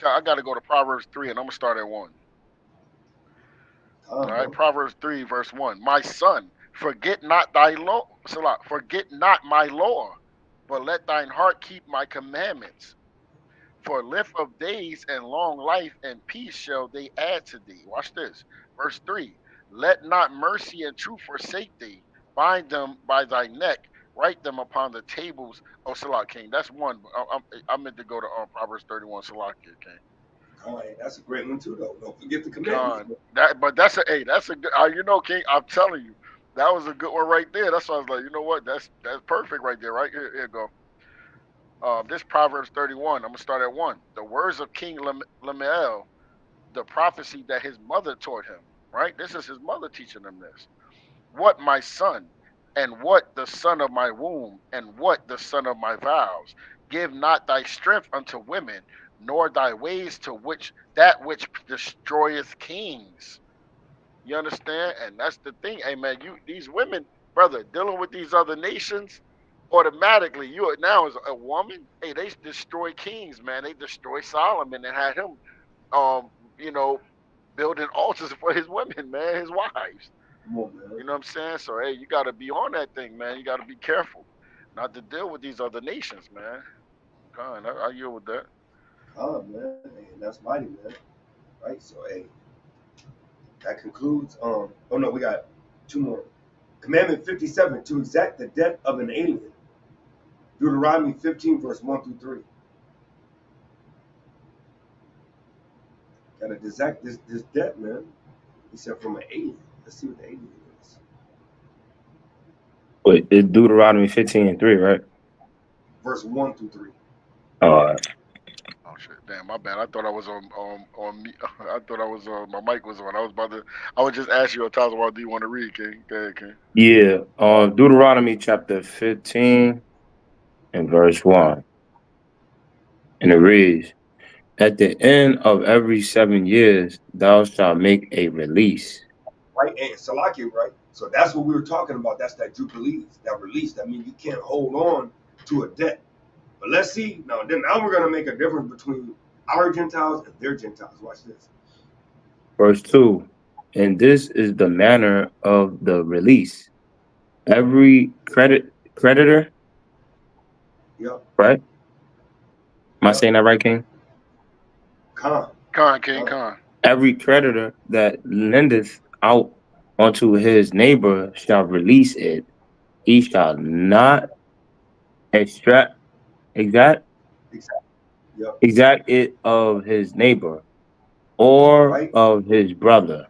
I gotta go to Proverbs 3 and I'm gonna start at 1. All Calm, right, bro. Proverbs 3, verse 1. My son, forget not thy law. Salah, forget not my law, but let thine heart keep my commandments. For length of days and long life and peace shall they add to thee. Watch this. Verse 3. Let not mercy and truth forsake thee. Bind them by thy neck. Write them upon the tables. Oh, Salah King. That's one. I meant to go to Proverbs 31, Salah King. All right, that's a great one too, though. Don't forget the commandments, God, bro. but that's a good. King. I'm telling you, that was a good one right there. That's why I was like, you know what? That's perfect right there. Right here, here you go. This Proverbs 31. I'm gonna start at 1. The words of King Lemuel, the prophecy that his mother taught him. Right. This is his mother teaching him this. What my son, and what the son of my womb, and what the son of my vows. Give not thy strength unto women, nor thy ways to which destroyeth kings. You understand? And that's the thing. Hey man, these women, brother, dealing with these other nations, automatically you are now as a woman, hey, they destroy kings, man. They destroy Solomon and had him um, you know, building altars for his women, man, his wives. Come on, man. You know what I'm saying? So hey, you gotta be on that thing, man. You gotta be careful. Not to deal with these other nations, man. God, I deal with that. Calm, man. Hey, and that's mighty, man. Right? So, hey, that concludes. Oh no, we got two more. Commandment 57: to exact the debt of an alien. Deuteronomy 15, verse 1 through 3. Got to exact this debt, man. He said from an alien. Let's see what the alien is. Wait, it's Deuteronomy 15:3, right? Verse 1 through 3. Uh, Oh shit! Damn, my bad. I thought I was on me. I thought I was my mic was on. I was about to. I would just ask you a thousand. What do you want to read, King? Go ahead, King. yeah, Deuteronomy chapter 15 and verse 1. And it reads, at the end of every 7 years, thou shalt make a release. Right? And Salakia, right? So that's what we were talking about. That's that Jubilees, that release. That means you can't hold on to a debt. But let's see. Now we're going to make a difference between our Gentiles and their Gentiles. Watch this. Verse 2. And this is the manner of the release. Every creditor, Yep. right? Am I Yep. saying that right, King? Con. Con, King, Con. con. Every creditor that lendeth out unto his neighbor shall release it. He shall not extract exact Exactly. Yep. exact it of his neighbor or Right? of his brother,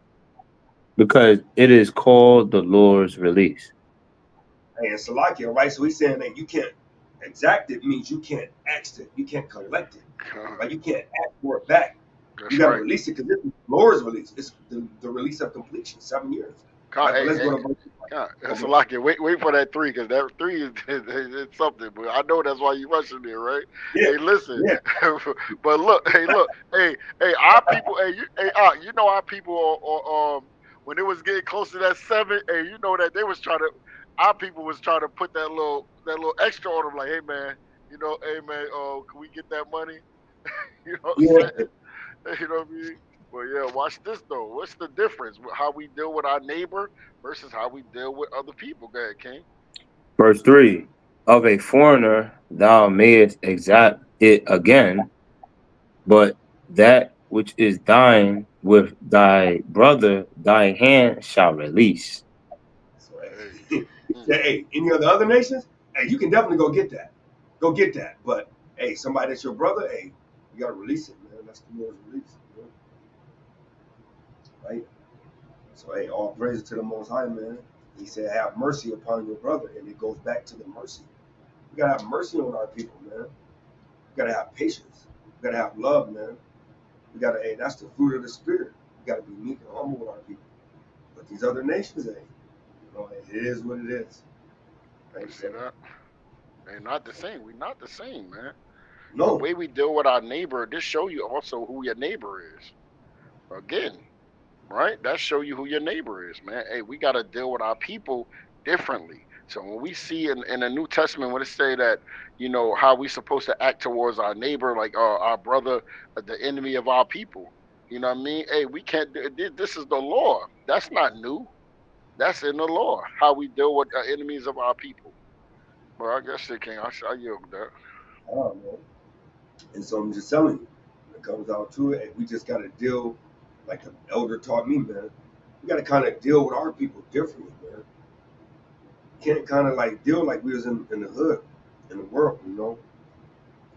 because it is called the Lord's release. And Salakia, right? So he's saying that you can't exact it means you can't ask it. You can't collect it. Con. Right? You can't ask for it back. That's You got to right. release it because this is the Lord's release. It's the release of completion, 7 years. Right? But Hey, let's hey, go to verse. God, Oh, that's a go lot. Wait for that three, because that three is it's something. But I know that's why you rushing there, right? yeah, Hey, listen. yeah, But look. Hey, our people. You know our people when it was getting close to that seven. Hey, you know that they was trying to. Our people was trying to put that little extra on them. Like, hey man, hey man, can we get that money? You know what I'm yeah. saying? You know what I mean? Well, yeah, watch this though. What's the difference with how we deal with our neighbor versus how we deal with other people? Go ahead, King. Verse 3, of a foreigner thou mayest exact it again, but that which is thine with thy brother thy hand shall release. So, Hey. hey, he Mm. said, hey, any other nations, hey, you can definitely go get that. Go get that. But hey, somebody that's your brother, hey, you gotta release it, man. That's the Lord's release, right? So hey, all praise to the Most High, man. He said, have mercy upon your brother, and it goes back to the mercy. We gotta have mercy on our people, man. We gotta have patience. We gotta have love, man. We gotta, hey, that's the fruit of the spirit. We gotta be meek and humble with our people. But these other nations, hey, it is what it is. You Right? see So that? They're not the same. We're not the same, man. The no, way we deal with our neighbor, this show you also who your neighbor is. Again, right? That show you who your neighbor is, man. Hey, we got to deal with our people differently. So when we see in the New Testament when it say that, how we supposed to act towards our neighbor, like our brother, the enemy of our people. You know what I mean? Hey, we can't. This is the law. That's not new. That's in the law. How we deal with enemies of our people. But I guess it can. I yield that. I don't know. And so I'm just telling you, when it comes down to it, we just got to deal like an elder taught me, man. We got to kind of deal with our people differently, man. Can't kind of like deal like we was in the hood, in the world, you know.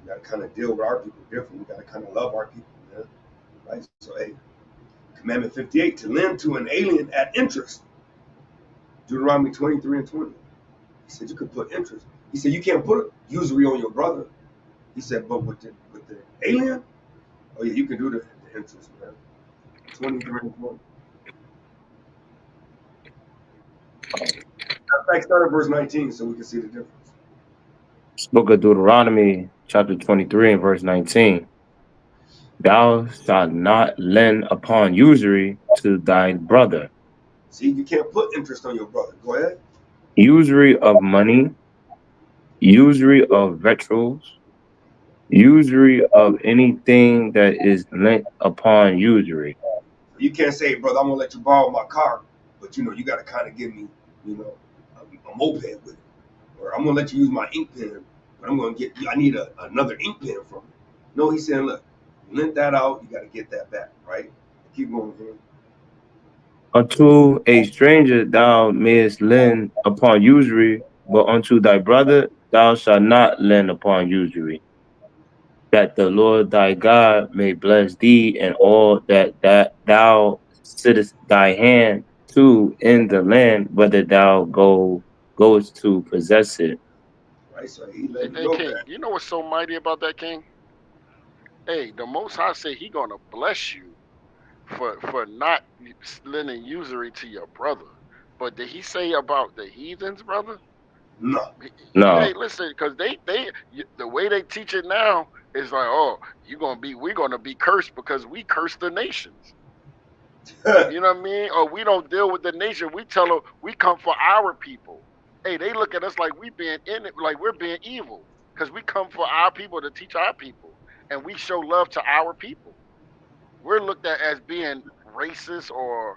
We got to kind of deal with our people differently. We got to kind of love our people, man. Right? So, hey, Commandment 58, to lend to an alien at interest. Deuteronomy 23 and 20. He said you could put interest. He said you can't put usury on your brother. He said, but with the alien, oh yeah, you can do the interest, man. 23 and 20. In fact, start at verse 19 so we can see the difference. Book of Deuteronomy, chapter 23 and verse 19. Thou shalt not lend upon usury to thy brother. See, you can't put interest on your brother. Go ahead. Usury of money, usury of victuals, usury of anything that is lent upon usury. You can't say, brother, I'm gonna let you borrow my car, but you got to kind of give me, you know, a moped with it, or I'm gonna let you use my ink pen, but I need another ink pen from you. No, he's saying, look, you lent that out, you got to get that back, right? Keep going here. Unto a stranger thou mayest lend upon usury, but unto thy brother thou shalt not lend upon usury, that the Lord thy God may bless thee and all that thou sittest thy hand to in the land, whether thou goest to possess it. Right, so he Hey, let you hey, know King, that. you know what's so mighty about that, King? Hey, the Most High say He gonna bless you for not lending usury to your brother. But did He say about the heathens, brother? No, Hey, No, listen, because the way they teach it now is like, oh, we're gonna be cursed because we curse the nations. You know what I mean? Or we don't deal with the nation. We tell them we come for our people. Hey, they look at us like we being in it, like we're being evil because we come for our people to teach our people, and we show love to our people. We're looked at as being racist or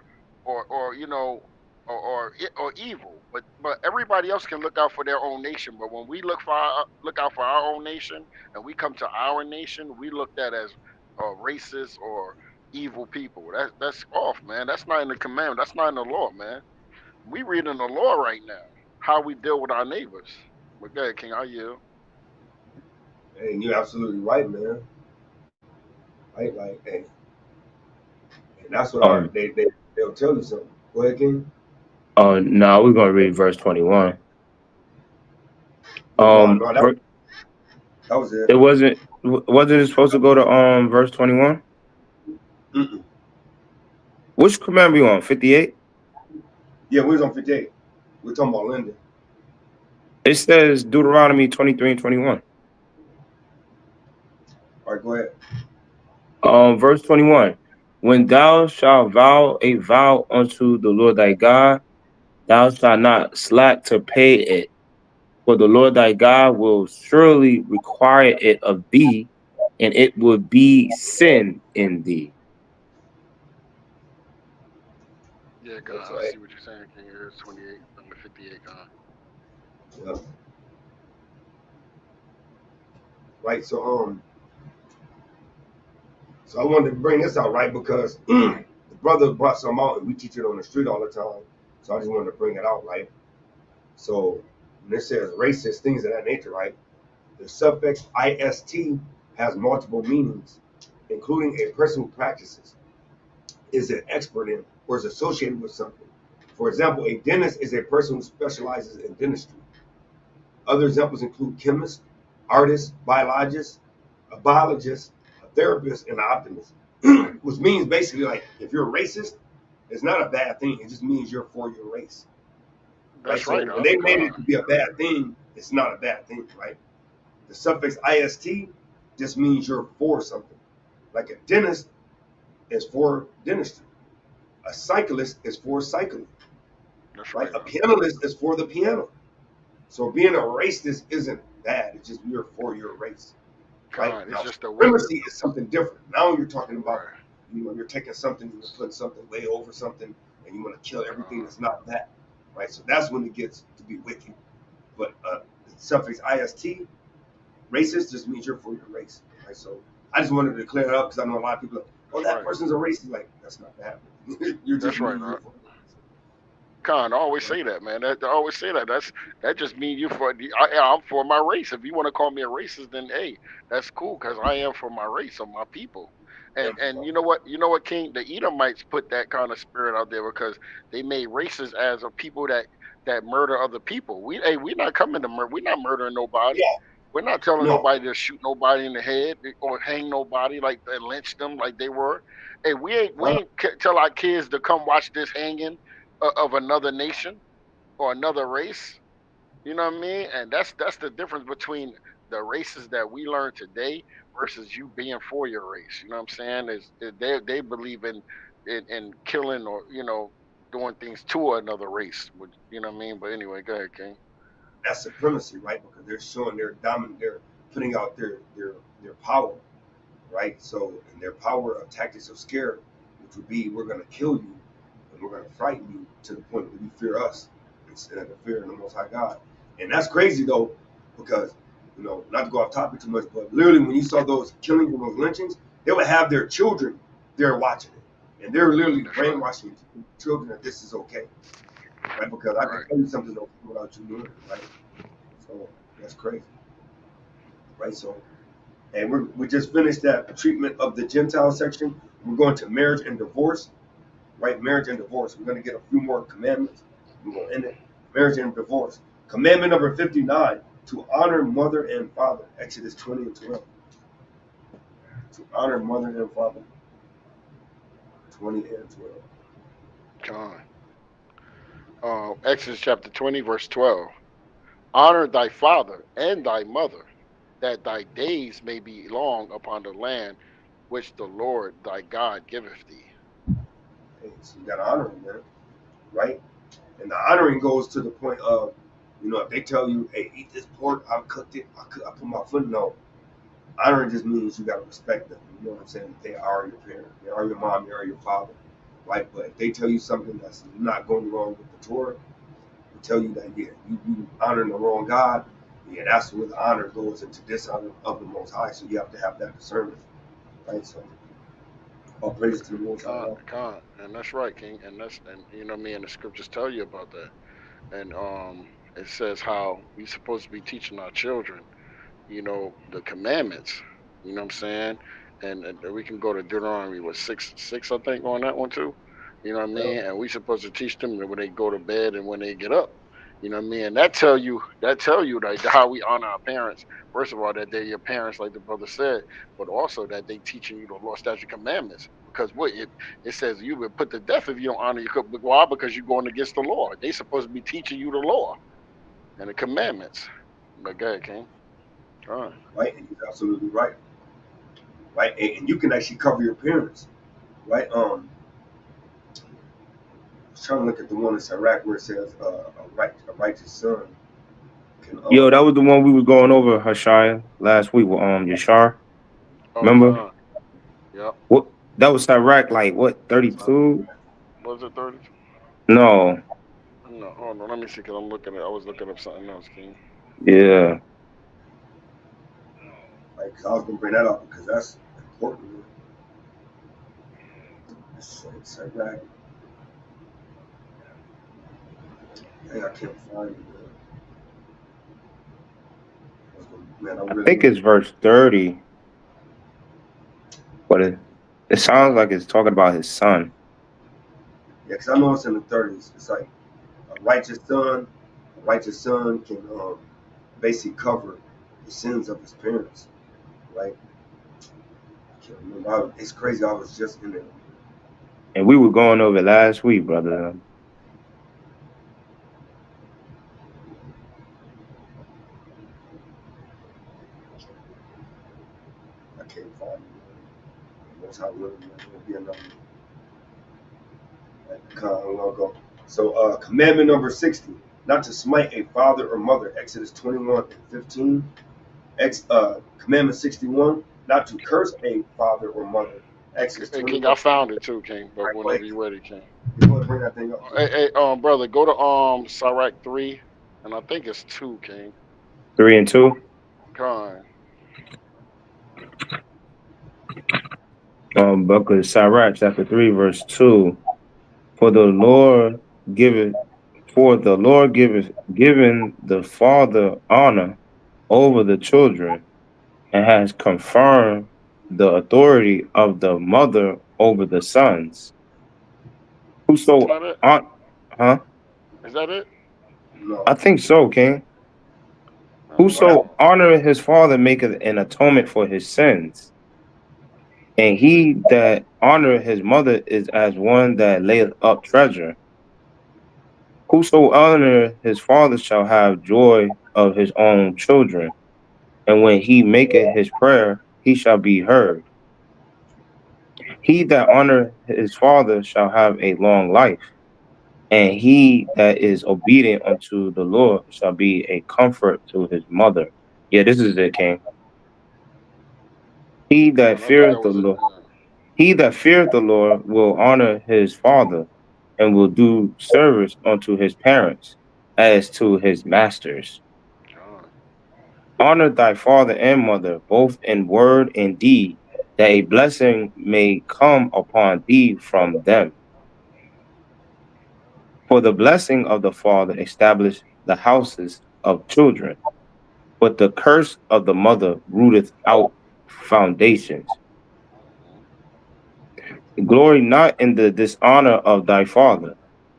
or evil. But everybody else can look out for their own nation. But when we look out for our own nation and we come to our nation, we looked at as racist or evil people. That's off, man. That's not in the commandment. That's not in the law, man. We reading the law right now. How we deal with our neighbors. But go ahead, King. I yield. and you're absolutely right, man. Right, like, and that's what um, they'll tell you something. Go ahead, King. now we're gonna read verse 21. No, that was it. It wasn't it supposed to go to verse 21? Mm-mm. Which commandment you on? 58? Yeah, we was on 58. We're talking about Linda. It says Deuteronomy 23 and 21. All right, go ahead. Verse 21. When thou shalt vow a vow unto the Lord thy God, thou shalt not slack to pay it, for the Lord thy God will surely require it of thee, and it will be sin in thee. Yeah, Okay, God, so I see what you're saying. King, here's 28, number 58, God. yeah. Right. So I wanted to bring this out, right? Because the brother brought some out and we teach it on the street all the time. So I just wanted to bring it out, right? So when it says racist, things of that nature, right? The suffix ist has multiple meanings, including a person who practices, is an expert in, or is associated with something. For example, a dentist is a person who specializes in dentistry. Other examples include chemists, artists, a biologist, a therapist, and an optimist, which means basically like if you're a racist, it's not a bad thing. It just means you're for your race, right? That's So right, when they made God. it to be a bad thing, it's not a bad thing, right? The suffix ist just means you're for something. Like a dentist is for dentistry. A cyclist is for cycling, That's right? right, A pianist is for the piano. So being a racist isn't bad. It's just you're for your race, right? God. It's Now just a way. supremacy is something different. Now you're talking about, Right, you're taking something and you're putting something way over something, and you want to kill everything God. that's not that, right? So that's when it gets to be wicked. But the suffix ist, racist, just means you're for your race, right? So I just wanted to clear it up because I know a lot of people are, oh, That's that right. person's a racist. Like that's not happening. You're just That's right, meaning you're God. for your race, Con, I always right? say that, man. That I always say that. That just means you for I'm for my race. If you want to call me a racist, then hey, that's cool because I am for my race or my people. And you know what? You know what, King? The Edomites put that kind of spirit out there because they made races as a people that murder other people. We're not coming to murder. We're not murdering nobody. Yeah, We're not telling no, nobody to shoot nobody in the head or hang nobody like and lynch them like they were. Hey, we ain't tell our kids to come watch this hanging of another nation or another race. You know what I mean? And that's the difference between the races that we learn today versus you being for your race. You know what I'm saying? Is they believe in killing or doing things to another race. You know what I mean? But anyway, go ahead, King. that's supremacy, right? Because they're showing their dominant, they're putting out their power, right? So and their power of tactics of scare, which would be we're going to kill you and we're going to frighten you to the point that you fear us instead of fearing the Most High God. And that's crazy though, because not to go off topic too much, but literally when you saw those killings and those lynchings, they would have their children there watching it, and they're literally That's right. brainwashing children that this is okay, right? Because I can Right. tell you something okay without you doing it, right? So that's crazy, right? So, and we just finished that treatment of the Gentile section. We're going to marriage and divorce, right? Marriage and divorce. We're going to get a few more commandments. We're going to end it. Marriage and divorce. Commandment number 59, to honor mother and father. Exodus 20 and 12. To honor mother and father. 20 and 12. Con. Exodus chapter 20, verse 12. Honor thy father and thy mother, that thy days may be long upon the land which the Lord thy God giveth thee. Okay, so you got to honor them, man, right? And the honoring goes to the point of, if they tell you, hey, eat this pork, I cooked it, I put my foot, no. Honoring just means you gotta respect them. You know what I'm saying? They are your parent, they are your mom, they are your father, right? But if they tell you something that's not going wrong with the Torah, they tell you that you honoring the wrong God, yeah, that's where the honor goes into dishonor of the Most High. So you have to have that discernment, right? So all praise to the Most High. And that's right, King. And you know me, and the scriptures tell you about that. And it says how we supposed to be teaching our children, the commandments. You know what I'm saying? And we can go to Deuteronomy with six I think on that one too. You know what I Yeah, mean? And we supposed to teach them when they go to bed and when they get up. You know what I mean? And that tell you like how we honor our parents. First of all, that they're your parents, like the brother said, but also that they teaching you the law, statute, commandments. Because what it says, you will put to death if you don't honor your. Why? Because you're going against the law. They supposed to be teaching you the law and the commandments. But go ahead, King. All right. right? And you're absolutely right, right? And you can actually cover your parents, right? I was trying to look at the one in Iraq where it says a righteous son can Yo, that was the one we was going over, Hashaya, last week with Yashar. Oh, Remember? con. Yep. What that was Iraq, like what, Con. 32? Was it 30? No. No, hold on. Let me see. Cause I'm looking at. I was looking up something else, King. Yeah. like, 'cause I was gonna bring that up because that's important. Man. It's Iraq. Dang, I can't find it. Man, I I really think want. it's verse 30, but it sounds like it's talking about his son. Yeah, because I know it's in the 30s. It's like a righteous son. A righteous son can basically cover the sins of his parents, right? I can't remember. It's crazy. I was just in there. And we were going over it last week, brother. I can't find it. That's how really it'll be another. We'll go. So, commandment number 60: not to smite a father or mother. Exodus 21:15. Commandment 61: not to curse a father or mother. Exodus Hey, King, I 21. found it too, King. But Right, go whenever ahead. you're ready, King. You want to bring that thing up, King? Hey, brother, go to Sirach 3, and I think it's 2, King. 3 and 2. Con. Book of Sirach, chapter 3, verse 2. For the Lord giveth, for the Lord giveth, given the father honor over the children, and has confirmed the authority of the mother over the sons. Is Whoso that it? on, huh? Is that it? I No. think so, King. Let me Whoso go. honoreth his father maketh an atonement for his sins, and he that honoreth his mother is as one that layeth up treasure. Whoso honoreth his father shall have joy of his own children, and when he maketh his prayer, he shall be heard. He that honoreth his father shall have a long life, and he that is obedient unto the Lord shall be a comfort to his mother. Yeah, this is it, King. He that Con, I thought feareth that the was it. Lord, he that feareth the Lord will honor his father, and will do service unto his parents as to his masters. Con. Honor thy father and mother, both in word and deed, that a blessing may come upon thee from them. For the blessing of the father established the houses of children, but the curse of the mother rooteth out foundations. Glory not in the dishonor of thy father,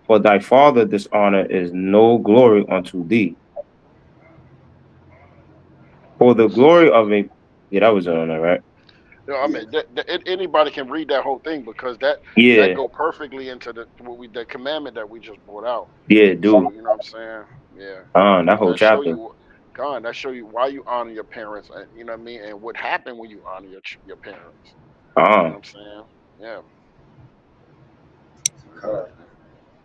for thy father dishonor is no glory unto thee. For the glory of a yeah, that was on there, right? You know, I Yeah. mean, anybody can read that whole thing because that Yeah, go perfectly into the commandment that we just brought out. yeah, So dude. you know what I'm saying? Yeah, That because whole that show chapter. you, God, that show you why you honor your parents. You know what I mean, and what happened when you honor your parents. You know what I'm saying? Yeah. So, Go ahead, King.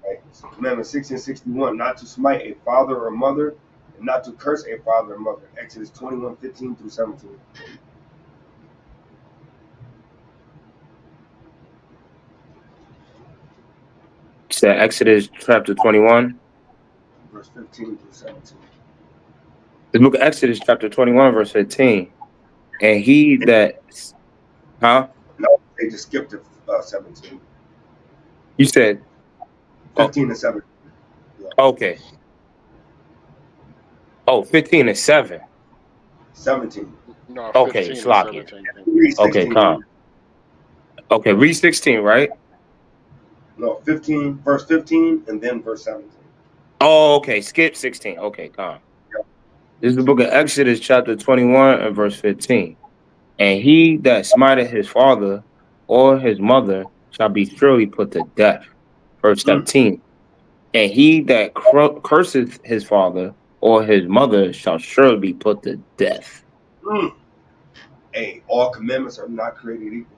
right. So, commandment 60 and 61: not to smite a father or mother, and not to curse a father or mother. Exodus 21:15 through 17. Said Exodus chapter 21. Verse 15 through 17. The book of Exodus chapter 21, verse 15. And he that, huh? No, they just skipped to 17. You said, oh, 15 and 17. Yeah. okay. Oh, 15 and 7. 17. No, Okay, 15 and Slakia. 17, King. Read Okay, 16. calm. Okay, read 16, right? No, 15, verse 15, and then verse 17. Oh, okay. Skip 16. Okay, calm. Yeah. This is the book of Exodus, chapter 21 and verse 15. And he that smiteth his father or his mother shall be surely put to death. Verse Mm, 17. And he that curseth his father or his mother shall surely be put to death. mm. Hey, all commandments are not created equal,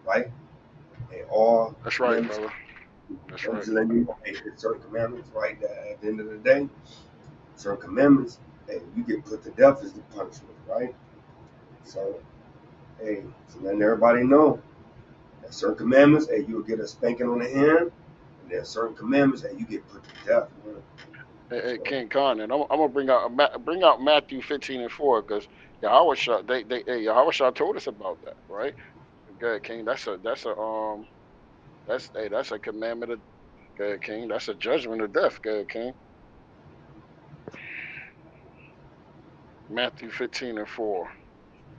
right? Hey, all That's right, commandments. brother. That's I'm right. just letting you know, hey, there's certain commandments, right? That at the end of the day, certain commandments, hey, you get put to death as the punishment, right? So, hey, so letting everybody know that certain commandments, hey, you'll get a spanking on the hand, and there's certain commandments that you get put to death, man. Hey, So, King Khan, and I'm gonna bring out Matthew 15:4 because Yahweh Shah Yahweh Shah told us about that, right? Good King, that's a commandment of good King. That's a judgment of death, good King. Matthew 15:4.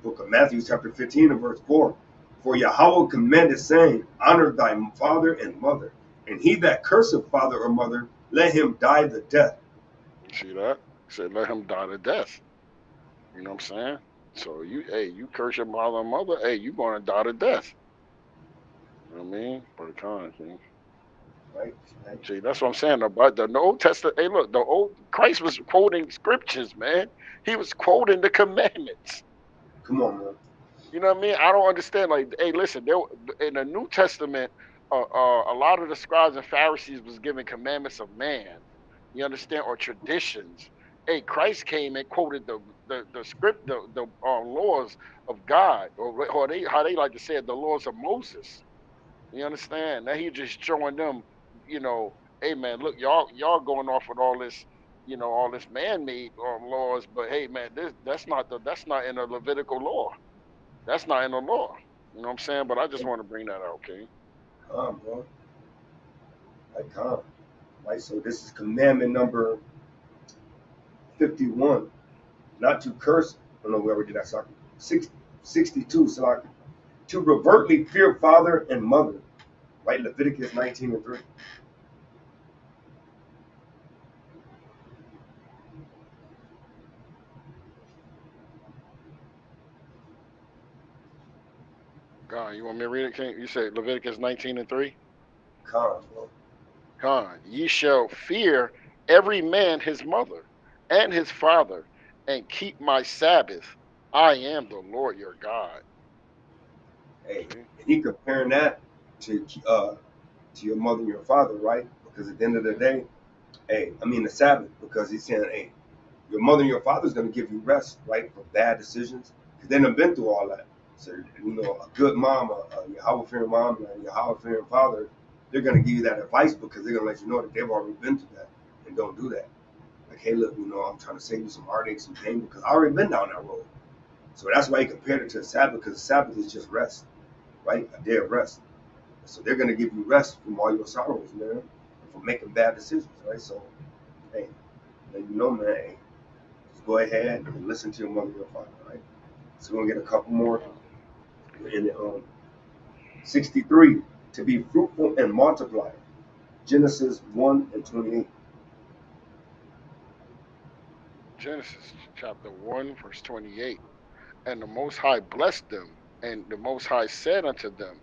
book of Matthew, chapter 15, and verse 4. For Yahweh commanded, saying, Honor thy father and mother, and he that curseth father or mother, let him die the death. You see that? He said, let him die to death. You know what I'm saying? So you curse your father and mother, hey, you gonna die to death. You know what I mean? For the Khan, King. Right? Right? See, that's what I'm saying about the Old Testament. Hey, look, the old Christ was quoting scriptures, man. He was quoting the commandments. Come on, man. You know what I mean? I don't understand. Like, hey, listen, in the New Testament, a lot of the scribes and Pharisees was giving commandments of man. You understand, or traditions. Hey, Christ came and quoted the script, the laws of God, or they how they like to say it, the laws of Moses. You understand? Now he just showing them, hey man, look, y'all going off with all this, all this man-made laws, but hey man, that's not in the Levitical law. That's not in the law. You know what I'm saying? But I just want to bring that out, King. Come, bro. Like, come. Right? So this is commandment number 51. Not to curse. I don't know where we did that, sorry. 62, sorry. To overtly fear father and mother. Right? Leviticus 19 and 3. God, you want me to read it, King? You said Leviticus 19:3. Come, bro. God, ye shall fear every man his mother and his father, and keep my Sabbath. I am the Lord your God. Hey, See? and he comparing that to your mother and your father, right? Because at the end of the day, hey, I mean the Sabbath, because he's saying, hey, your mother and your father is going to give you rest, right, for bad decisions, because they done been through all that. So, a good mom, a Yahweh fearing mom, and a Yahweh fearing father, they're going to give you that advice because they're going to let you know that they've already been through that and don't do that. Like, hey, look, I'm trying to save you some heartache, some pain, because I already been down that road. So that's why he compared it to the Sabbath, because the Sabbath is just rest, right? A day of rest. So they're going to give you rest from all your sorrows, man, and from making bad decisions, right? So, hey, let you know, man, hey, just go ahead and listen to your mother and your father, right? So we're going to get a couple more in 63, to be fruitful and multiply. Genesis 1 and 28. Genesis chapter 1, verse 28. And the Most High blessed them, and the Most High said unto them,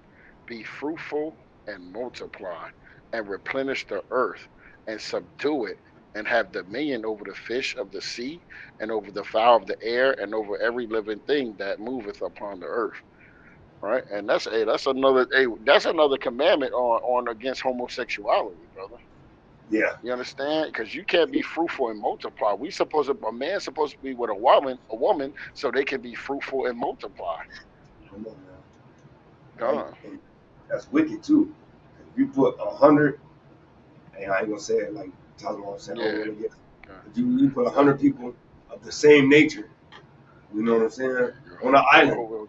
be fruitful and multiply, and replenish the earth, and subdue it, and have dominion over the fish of the sea, and over the fowl of the air, and over every living thing that moveth upon the earth. Right, and that's another commandment on against homosexuality, brother. Yeah, You understand? Because you can't be fruitful and multiply. A man's supposed to be with a woman, so they can be fruitful and multiply. come on, man, right? God, And that's wicked, too. If you put 100, and I ain't going to say it like Talmud said, I don't yeah, want to get, God, but you put God, 100 people of the same nature, you know what I'm saying, on an hold on, island. hold on,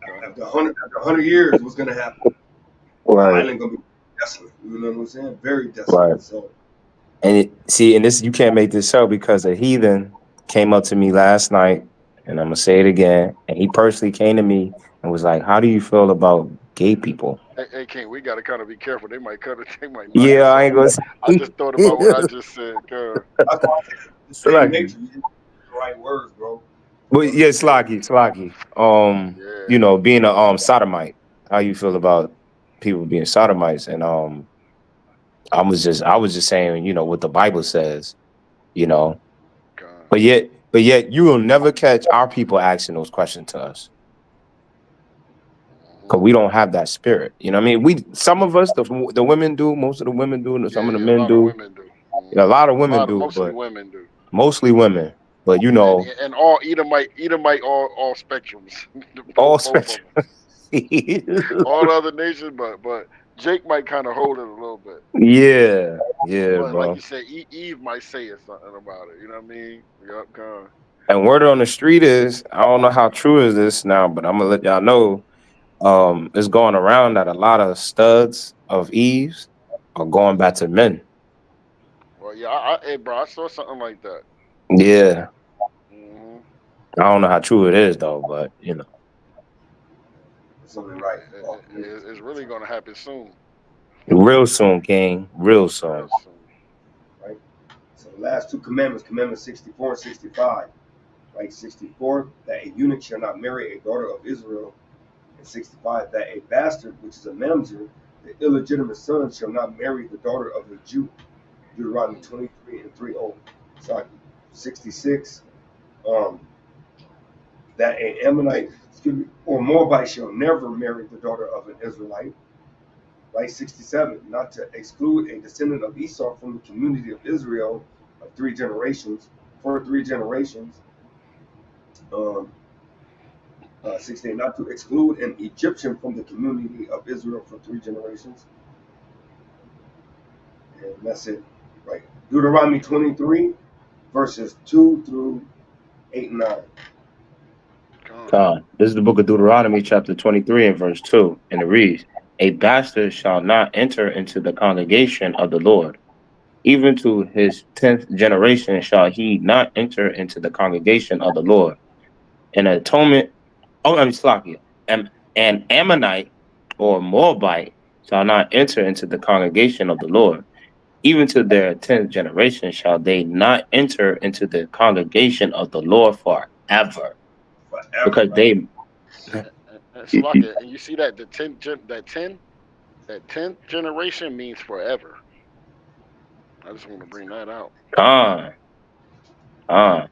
God, After 100 years, what's going to happen? The Right, island going to be desolate, you know what I'm saying? Very desolate. right. So, And this, you can't make this up because a heathen came up to me last night, and I'm gonna say it again. And he personally came to me and was like, "How do you feel about gay people. Hey, King, we gotta kind of be careful. They might cut it. They might knock Yeah, us I off. ain't gonna I say. just thought about what I just said. That's why I said the same Slacky. nature. You just the right words, bro. Well, You yeah, understand? Slacky. Yeah. You know, being a sodomite, how you feel about people being sodomites? And I was just saying, you know, what the Bible says, you know. God. But yet you will never catch our people asking those questions to us. Hmm. Because we don't have that spirit. You know what I mean? Some of us, the women do, most of the women do, and some Yeah, of the yeah. A men lot of do. women do. You know, a Hmm. lot of A women lot of do, mostly but women do. mostly women. But you And know, and all Edomite all spectrums. all Both of spectrum. them. All other nations, but Jake might kind of hold it a little bit. Yeah, yeah, But like bro. you said, Eve might say something about it. You know what I mean? Yup, God. And word on the street is, I don't know how true is this now, but I'm gonna let y'all know. It's going around that a lot of studs of Eves are going back to men. Well, yeah, hey, bro, I saw something like that. Yeah, Hmm. I don't know how true it is though, but you know, Something right. Oh, It's really gonna happen soon. real soon, King, real Real soon. soon. right. So the last two commandments, commandments 64 and 65. Right, 64, that a eunuch shall not marry a daughter of Israel, and 65, that a bastard, which is a mamzer, the illegitimate son, shall not marry the daughter of a Jew. Deuteronomy Mm. 23 and 3. Sorry, 66, um, that an Ammonite, excuse me, or Moabite shall never marry the daughter of an Israelite. Right, 67, not to exclude a descendant of Esau from the community of Israel of 3 generations, for 3 generations. Um, 16, not to exclude an Egyptian from the community of Israel for 3 generations. And that's it. Right. Deuteronomy 23, verses 2 through 8 and 9. God. God, this is the book of Deuteronomy, chapter 23, and verse 2, and it reads, "A bastard shall not enter into the congregation of the Lord. Even to his 10th generation shall he not enter into the congregation of the Lord. An atonement, oh, I'm Slakia, an Ammonite or Moabite shall not enter into the congregation of the Lord. Even to their 10th generation shall they not enter into the congregation of the Lord forever." Forever, Because right? they, And Slovakia, and you see that that 10th generation means forever. I just want to bring that out. Khan, Khan.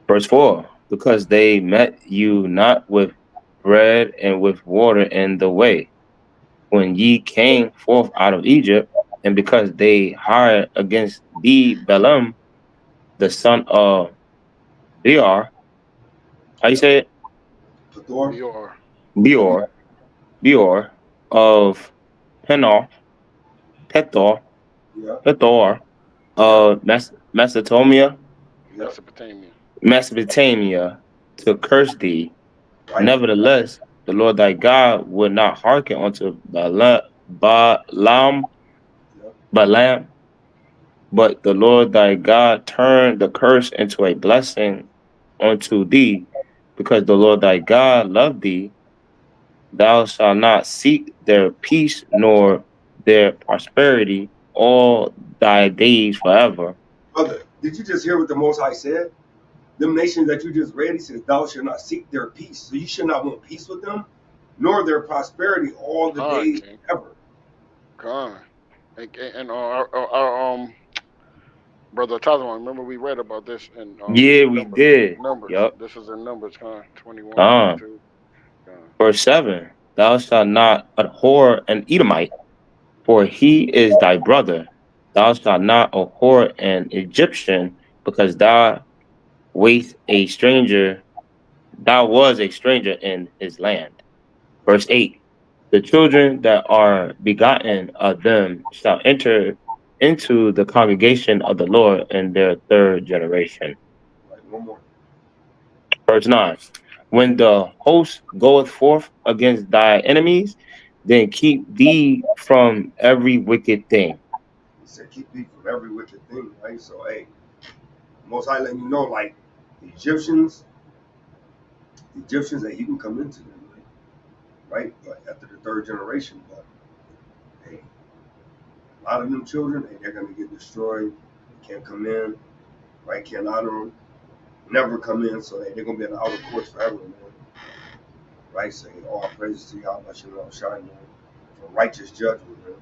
Verse 4, because they met you not with bread and with water in the way, when ye came forth out of Egypt, and because they hired against thee Balaam, the son of Beor, how you say it? Hathor? Bior. Beor, Beor of Penoth, Pethor, Yeah, Pethor, Yep. Mesopotamia, yep, Mesopotamia. Mesopotamia, to curse thee. right? Nevertheless, the Lord thy God would not hearken unto Yep. Balaam, but the Lord thy God turned the curse into a blessing unto thee, because the Lord thy God loved thee. Thou shalt not seek their peace nor their prosperity all thy days forever. Brother, did you just hear what the Most High said? Them nations that you just read, he says, thou shalt not seek their peace. So you should not want peace with them, nor their prosperity all the Khan days King. ever. Khan. And our brother Tazwan, remember we read about this in Yeah, we numbers. did. Numbers. Yup. This is in numbers, Khan. 21, Uh, 22. Khan. Verse 7, thou shalt not abhor an Edomite, for he is thy brother. Thou shalt not abhor an Egyptian, because wast a stranger, thou was a stranger in his land. Verse 8, the children that are begotten of them shall enter into the congregation of the Lord in their third generation. Right, one more. Verse 9, when the host goeth forth against thy enemies, then keep thee from every wicked thing. He said, keep thee from every wicked thing, right? So, hey, Most High letting you know, like, the Egyptians, that you can come into them, right? right? But after the third generation, but hey, a lot of them children, hey, they're gonna get destroyed. They can't come in, right? Can't honor them. Never come in, so they're gonna be in the outer courts forever, man. Right? Say all praises to Yahweh Shalom Shine, man, for righteous judgment, man.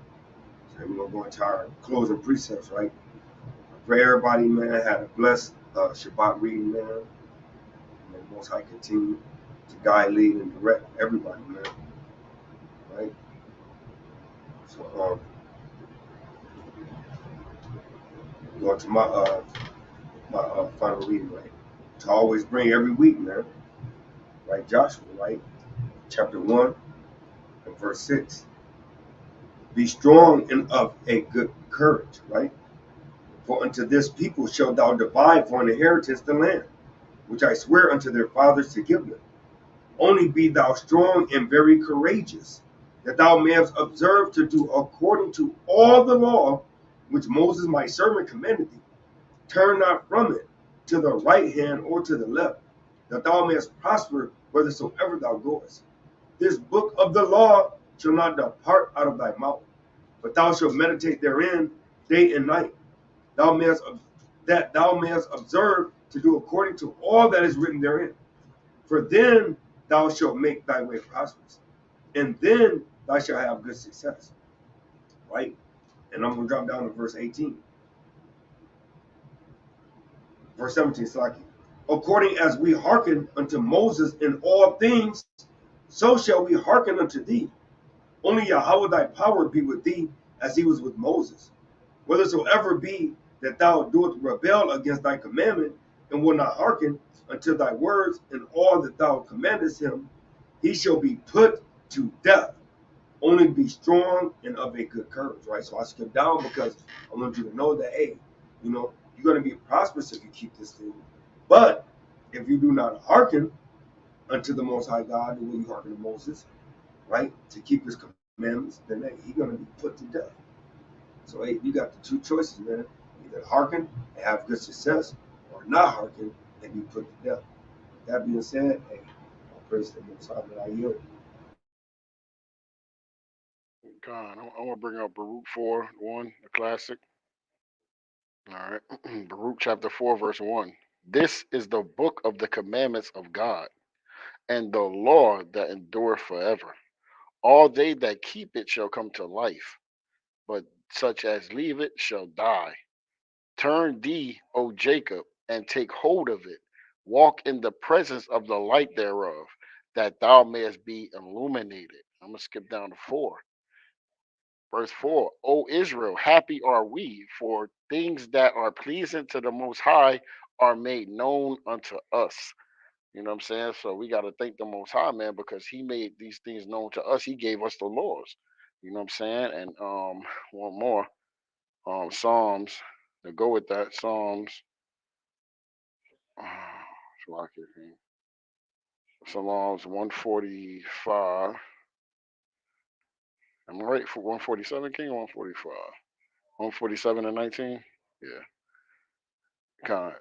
So we're gonna go into our closing precepts, right? I pray everybody, man, had a blessed Shabbat reading, man. And Most High continue to guide, lead, and direct everybody, man. Right? So going to my final reading, right? To always bring every week, man. Right, Joshua, right? Chapter 1 and verse 6. Be strong and of a good courage, right? For unto this people shalt thou divide for an inheritance the land, which I swear unto their fathers to give them. Only be thou strong and very courageous, that thou mayest observe to do according to all the law which Moses my servant commanded thee. Turn not from it to the right hand or to the left, that thou mayest prosper whithersoever thou goest. This book of the law shall not depart out of thy mouth, but thou shalt meditate therein day and night, that thou mayest observe to do according to all that is written therein. For then thou shalt make thy way prosperous, and then thou shalt have good success. Right? And I'm going to drop down to verse 18. Verse 17, Slaki. According as we hearken unto Moses in all things, so shall we hearken unto thee. Only Yahweh thy power be with thee, as he was with Moses. Whethersoever be that thou doest rebel against thy commandment, and will not hearken unto thy words in all that thou commandest him, he shall be put to death. Only be strong and of a good courage, right? So I skip down because I want you to know that, hey, you're going to be prosperous if you keep this thing. But if you do not hearken unto the Most High God, the way you hearken to Moses, right, to keep his commandments, then hey, he's going to be put to death. So hey, you got the two choices, man. Either hearken and have good success, or not hearken and be put to death. That being said, hey, I praise the Most High that I yield. God, I want to bring up Baruch 4:1, the classic. All right. Baruch chapter 4, verse 1. This is the book of the commandments of God, and the law that endureth forever. All they that keep it shall come to life, but such as leave it shall die. Turn thee, O Jacob, and take hold of it. Walk in the presence of the light thereof, that thou mayest be illuminated. I'm going to skip down to 4. Verse 4. O Israel, happy are we, for things that are pleasing to the Most High are made known unto us. You know what I'm saying? So we got to thank the Most High, man, because He made these things known to us. He gave us the laws. You know what I'm saying? And one more, Psalms to go with that. Psalms, Psalms 145. Am I right for 147, King, or 145? 147 and 19. Yeah. Kind.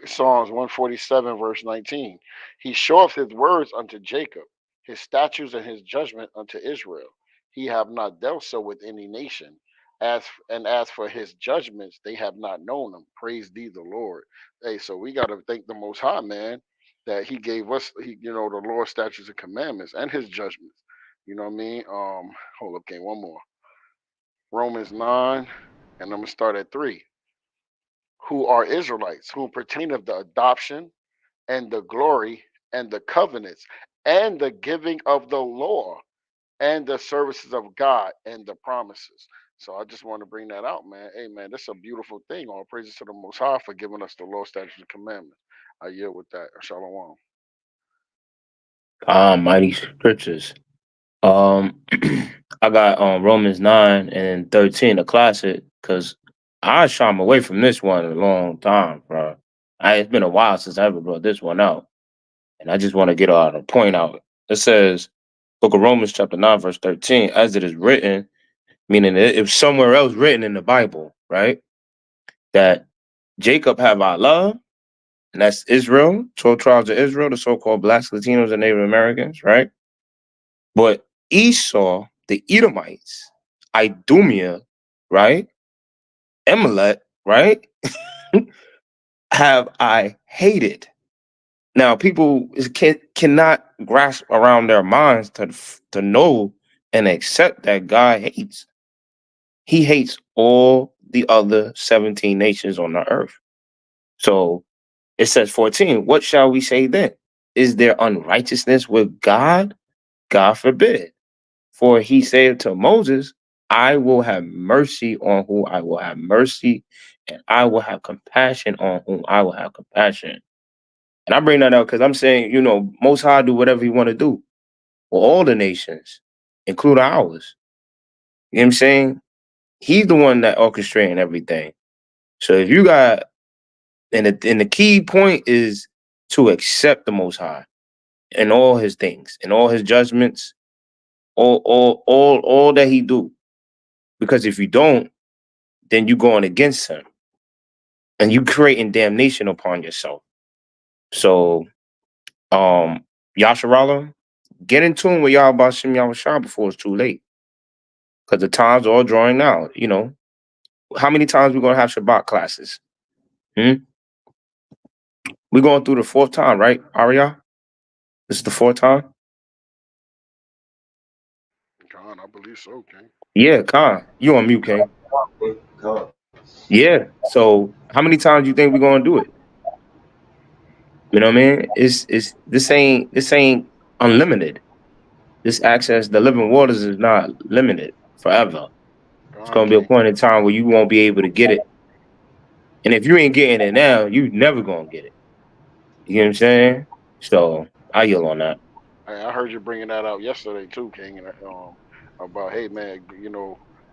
Psalms 147, verse 19. He showeth his words unto Jacob, his statutes and his judgment unto Israel. He have not dealt so with any nation. As for his judgments, they have not known them. Praise thee, the Lord. Hey, so we got to thank the Most High, man, that He gave us, the Lord statutes and commandments and His judgments. You know what I mean? Hold up, King. One more. Romans 9, and I'm gonna start at 3. Who are Israelites, who pertain of the adoption and the glory and the covenants and the giving of the law and the services of God and the promises. So I just want to bring that out, man. Hey, man, that's a beautiful thing. All praises to the Most High for giving us the law, statutes, and commandments. I yield with that. Shalom. Mighty scriptures. Um, I got Romans 9 and 13, a classic, because I shied away from this one a long time, bro. It's been a while since I ever brought this one out, and I just want to get a point out. It says, Book of Romans, chapter 9, verse 13, as it is written, meaning it was somewhere else written in the Bible, right? That Jacob have I loved, and that's Israel, 12 tribes of Israel, the so-called blacks, Latinos, and Native Americans, right? But Esau, the Edomites, Idumea, right? Emelech, right? Have I hated. Now, people cannot grasp around their minds to know and accept that God hates. He hates all the other 17 nations on the earth. So it says 14, what shall we say then? Is there unrighteousness with God? God forbid. For he said to Moses, I will have mercy on whom I will have mercy, and I will have compassion on whom I will have compassion. And I bring that up because I'm saying, Most High do whatever he want to do with all the nations, including ours. You know what I'm saying? He's the one that orchestrating everything. So if you got, and the key point is to accept the Most High and all his things and all his judgments, all that he do. Because if you don't, then you going against him and you creating damnation upon yourself. So, Yasharala, get in tune with Yahweh Shem Yahushua before it's too late. Because the times are all drawing out, How many times we going to have Shabbat classes? We're going through the fourth time, right, Arya? This is the fourth time? Con, I believe so, King. Yeah, Khan. You on mute, King. Con. Yeah. So how many times do you think we're going to do it? You know what I mean? It's this ain't unlimited. This access, the living waters is not limited forever. It's Con, gonna be a King. point in time where you won't be able to get it. And if you ain't getting it now, you never gonna get it. You know what I'm saying? So I yield on that. Hey, I heard you bringing that out yesterday too, King, and about hey man,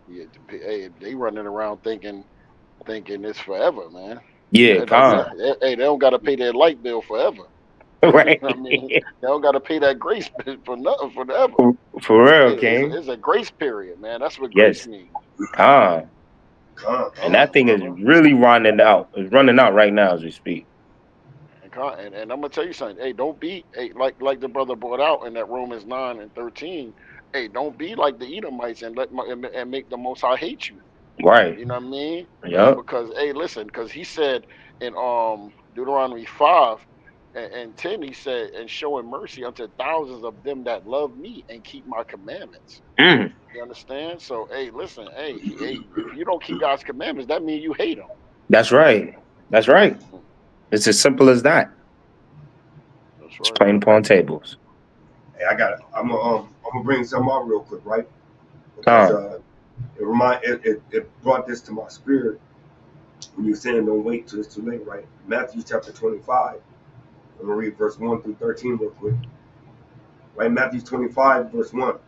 yeah, hey, they running around thinking it's forever, man. Yeah, That don't mean Khan. hey, they don't got to pay their light bill forever. Right. I mean, they don't got to pay that grace for nothing forever. For real, Hey, King. it's a grace period, man. That's what grace Yes. means. Khan. Con, And con, that thing is brother. really running out. It's running out right now as we speak. And I'm gonna tell you something. Hey, don't be like the brother brought out in that Romans 9:13. Hey, don't be like the Edomites and and make the Most High hate you. Right. You know what I mean? Yep. Because hey, listen, because he said in Deuteronomy 5 and 10, he said, and showing mercy unto thousands of them that love me and keep my commandments. Mm. You understand? So hey, listen, hey, if you don't keep God's commandments, that means you hate him. That's right. That's right. It's as simple as that. That's It's right. plain upon tables. Hey, I got it. I'm gonna bring something out real quick, right? Because Khan. it brought this to my spirit when you were saying don't wait till it's too late, right? Matthew chapter 25. I'm gonna read verse 1 through 13 real quick. Right, Matthew 25, verse 1.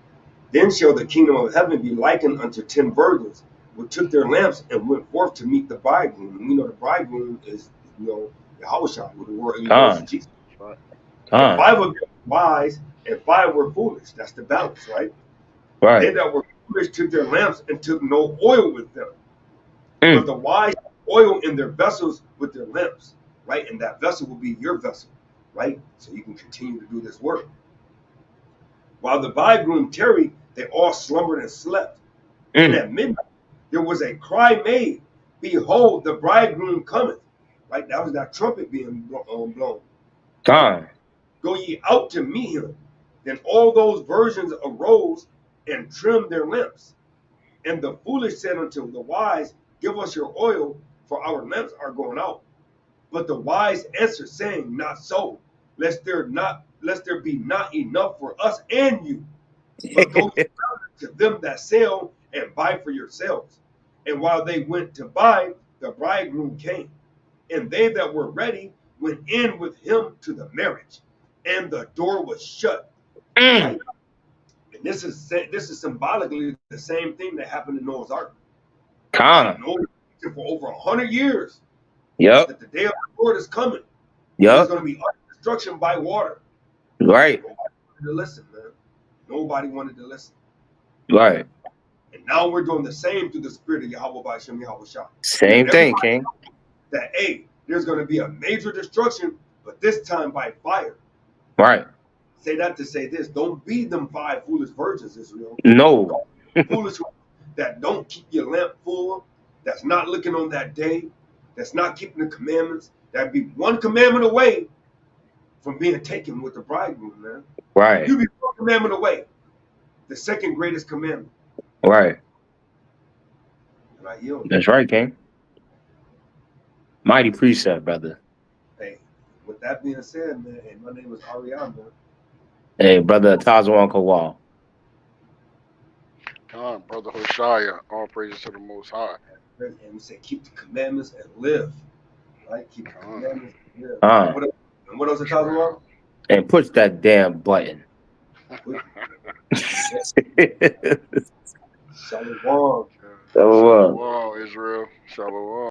Then shall the kingdom of heaven be likened unto 10 virgins, which took their lamps and went forth to meet the bridegroom. And we know the bridegroom is, Yahushua, with the word in the words Khan. of Jesus. That's right. And Khan. 5 of them were wise, and 5 were foolish. That's the balance, right? They Right. that were foolish took their lamps and took no oil with them. But Mm. the wise took oil in their vessels with their lamps, right? And that vessel will be your vessel, right? So you can continue to do this work. While the bridegroom tarried, they all slumbered and slept. And Mm. at midnight there was a cry made, behold, the bridegroom cometh. Right? That was that trumpet being blown. Right? Khan. Go ye out to meet him. Then all those virgins arose and trimmed their lamps. And the foolish said unto the wise, give us your oil, for our lamps are going out. But the wise answered, saying, not so, lest there be not enough for us and you. But go to them that sell and buy for yourselves. And while they went to buy, the bridegroom came. And they that were ready went in with him to the marriage. And the door was shut. Mm. Right? And this is symbolically the same thing that happened in Noah's Ark. Right? Khan. Noah for over 100 years Yep. that the day of the Lord is coming. And there's Yep. going to be destruction by water. Right. Nobody wanted to listen, man. Nobody wanted to listen. Right. And now we're doing the same through the spirit of Yahweh by Shem Yahweh Shah. Same thing, King. That, hey, there's going to be a major destruction, but this time by fire. Right. say that to say this. Don't be them 5 foolish virgins, Israel. No. Foolish that don't keep your lamp full, that's not looking on that day, that's not keeping the commandments. That'd be one commandment away from being taken with the bridegroom, man. Right. You be one commandment away. The second greatest commandment. Right. And I yield. That's right, King. Mighty precept, brother. Hey, with that being said, man, hey, my name is Ariana. Hey, brother Tazawan Kowal. Come, Brother Hoshaya, all praises to the Most High. And we say keep the commandments and live. Right? Keep the commandments and live. And what else are talking about? And push that damn button. Shalom. Shalom, Israel. Shalom.